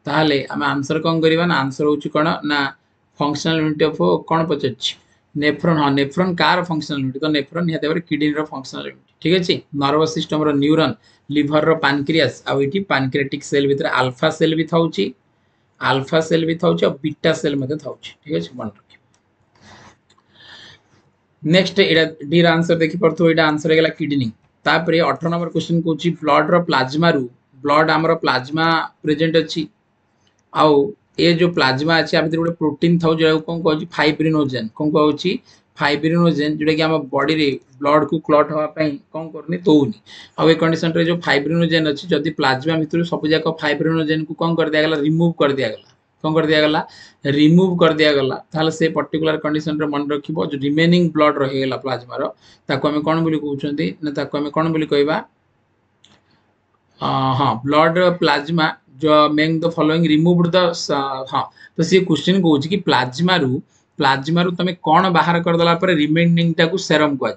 ताहले आम आंसर कौन करवा ना आंसर हूँ कौन ना फंक्शनल यूनिट ऑफ कौन पचार नेफ्रॉन हाँ नेफ्रॉन कार फंक्शनल यूनिट तो नेफ्रॉन निहत भाव किडनी फंक्शनल यूनिट ठीक अच्छे nervous system neuron liver pancreas आउट पैनक्रियाटिक सेल भीतर अल्फा सेल भी था आल्फा सेल भी था बीटा सेल ठीक है मन रखिए नेक्स्ट डी आंसर देखि पड़थो एटा आंसर हेगला किडनी तापर 18 नंबर क्वेश्चन कहूँ ब्लड रो प्लाज्मा रु ब्लड आमर प्लाज्मा प्रेजेंट अच्छी आउ ये जो प्लाज्मा अच्छे भर गोटे प्रोटीन था जो कौन कहूँ फाइब्रिनोजेन कौन कहूँ फाइब्रिनोजेन जोटा कि आम बॉडी रे ब्लड को क्लॉट हाँपाई कौन करनी दौनी आउ ए कंडीशन रे जो फाइब्रिनोजेन अच्छी जदि प्लाज्मा भितर सब जाक फाइब्रिनोजेन को कौन कर दिगला रिमूव कर दिगला कौन कर दिगला रिमूव कर दिगला ताहले से पर्टिकुलर कंडीशन रे मन रखिबो जो रिमेनिंग ब्लड रहीगला प्लाज्मा रो ताको आमे कौन बोली कहउछंती ना ताको आमे कौन बोली कहबा हाँ ब्लड प्लाज्मा जो मेंग द फॉलोइंग रिमूव्ड द हाँ तो सी क्वेश्चन कहूँ कि प्लाज्मा रु तुम कौन बाहर करदेला रिमेनिंग टाक सेरम कह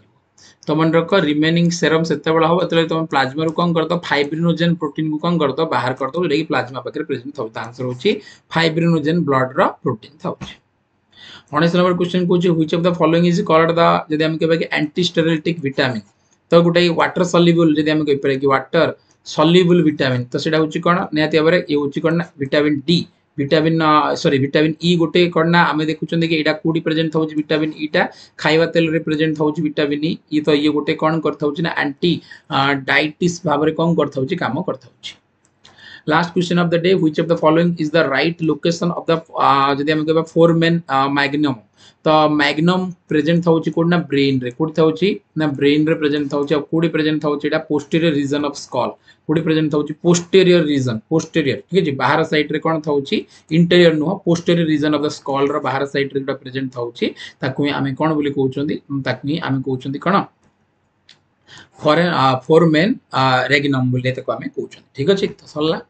तो मन रख रिमेनिंग सेरम से हम जो तुम प्लाज्मा रु कौन कर फाइब्रिनोजेन प्रोटीन को कौन कर बाहर कर दो जो प्लाज्मा पाखे प्रेजेंट था आंसर हूँ फाइब्रिनोजेन ब्लड रो प्रोटीन था 19 नंबर क्वेश्चन कहूँ which of the following is called the जदि हम कहबा कि एंटीस्टेरिलिटिक विटामिन तो गोटे वाटर सल्युबल जदि हम कहि पारे कि वाटर सल्युबल विटामिन तो सेटा होची कोन निहाती भाबरे ये होची कोन ना vitamin D vitamin sorry vitamin E गोटे कोन ना आमे देखुचंदी कि एटा कोडी प्रेजेंट थाउची विटामिन ई टा खाइबा तेल रे प्रेजेंट थाउची विटामिन ई तो ये गोटे कोन करथाउची ना एंटी डायबिटीज भाबरे कोन करथाउची काम करथाउची last question of the day which of the following is the right location of the जदि हम कहबा फोरमेन मैग्नम तो मैग्नम प्रेजेंट थाउची कोड ना ब्रेन रे कोड थाउची ना ब्रेन रे प्रेजेंट थाउची आ कोडी प्रेजेंट थाउची एटा पोस्टीरियर रीजन ऑफ स्कल कोडी प्रेजेंट थाउची पोस्टीरियर रीजन पोस्टीरियर ठीक है बाहर साइड रे कोन थाउची interior no posterior region of the skull रो बाहर साइड रे जेटा प्रेजेंट थाउची ताकू आमे कोन बोली कहउचंदी ताकू आमे कहउचंदी कोन फोरमेन रेगनम बोली ताकू आमे कहउचंदी ठीक अछि तो सरला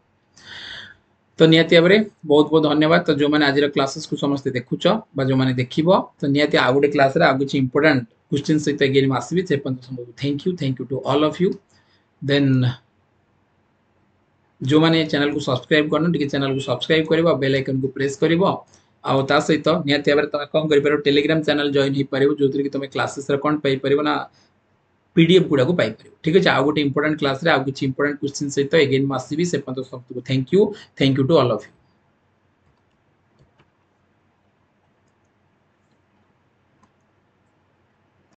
तो निहाती भाव में बहुत बहुत धन्यवाद तो जो मैंने आज क्लासेस को समस्त देखुच जो मैंने देखिब तो निहाती आउ गोटे क्लास आउ किसी इंपोर्टेंट क्वेश्चन सहित अगेन आसबि से पर्यंत thank you to all of you then जो मैंने चैनल को सब्सक्राइब करना चैनल को सब्सक्राइब कर बेल आइकन को प्रेस कर आ सहित निहाती भाव में तुम कौन कर टेलीग्राम चैनल जॉइन हो पार जो कि तुम क्लासेस कौन पाइपर ना पीडीएफ गुड़ा को पाइपर ठीक है आउ गोटे इंपोर्टेंट क्लास आउ किसी इंपोर्टेंट क्वेश्चन सहित अगेन आसबि से पर्यंत सबको thank you to all of you.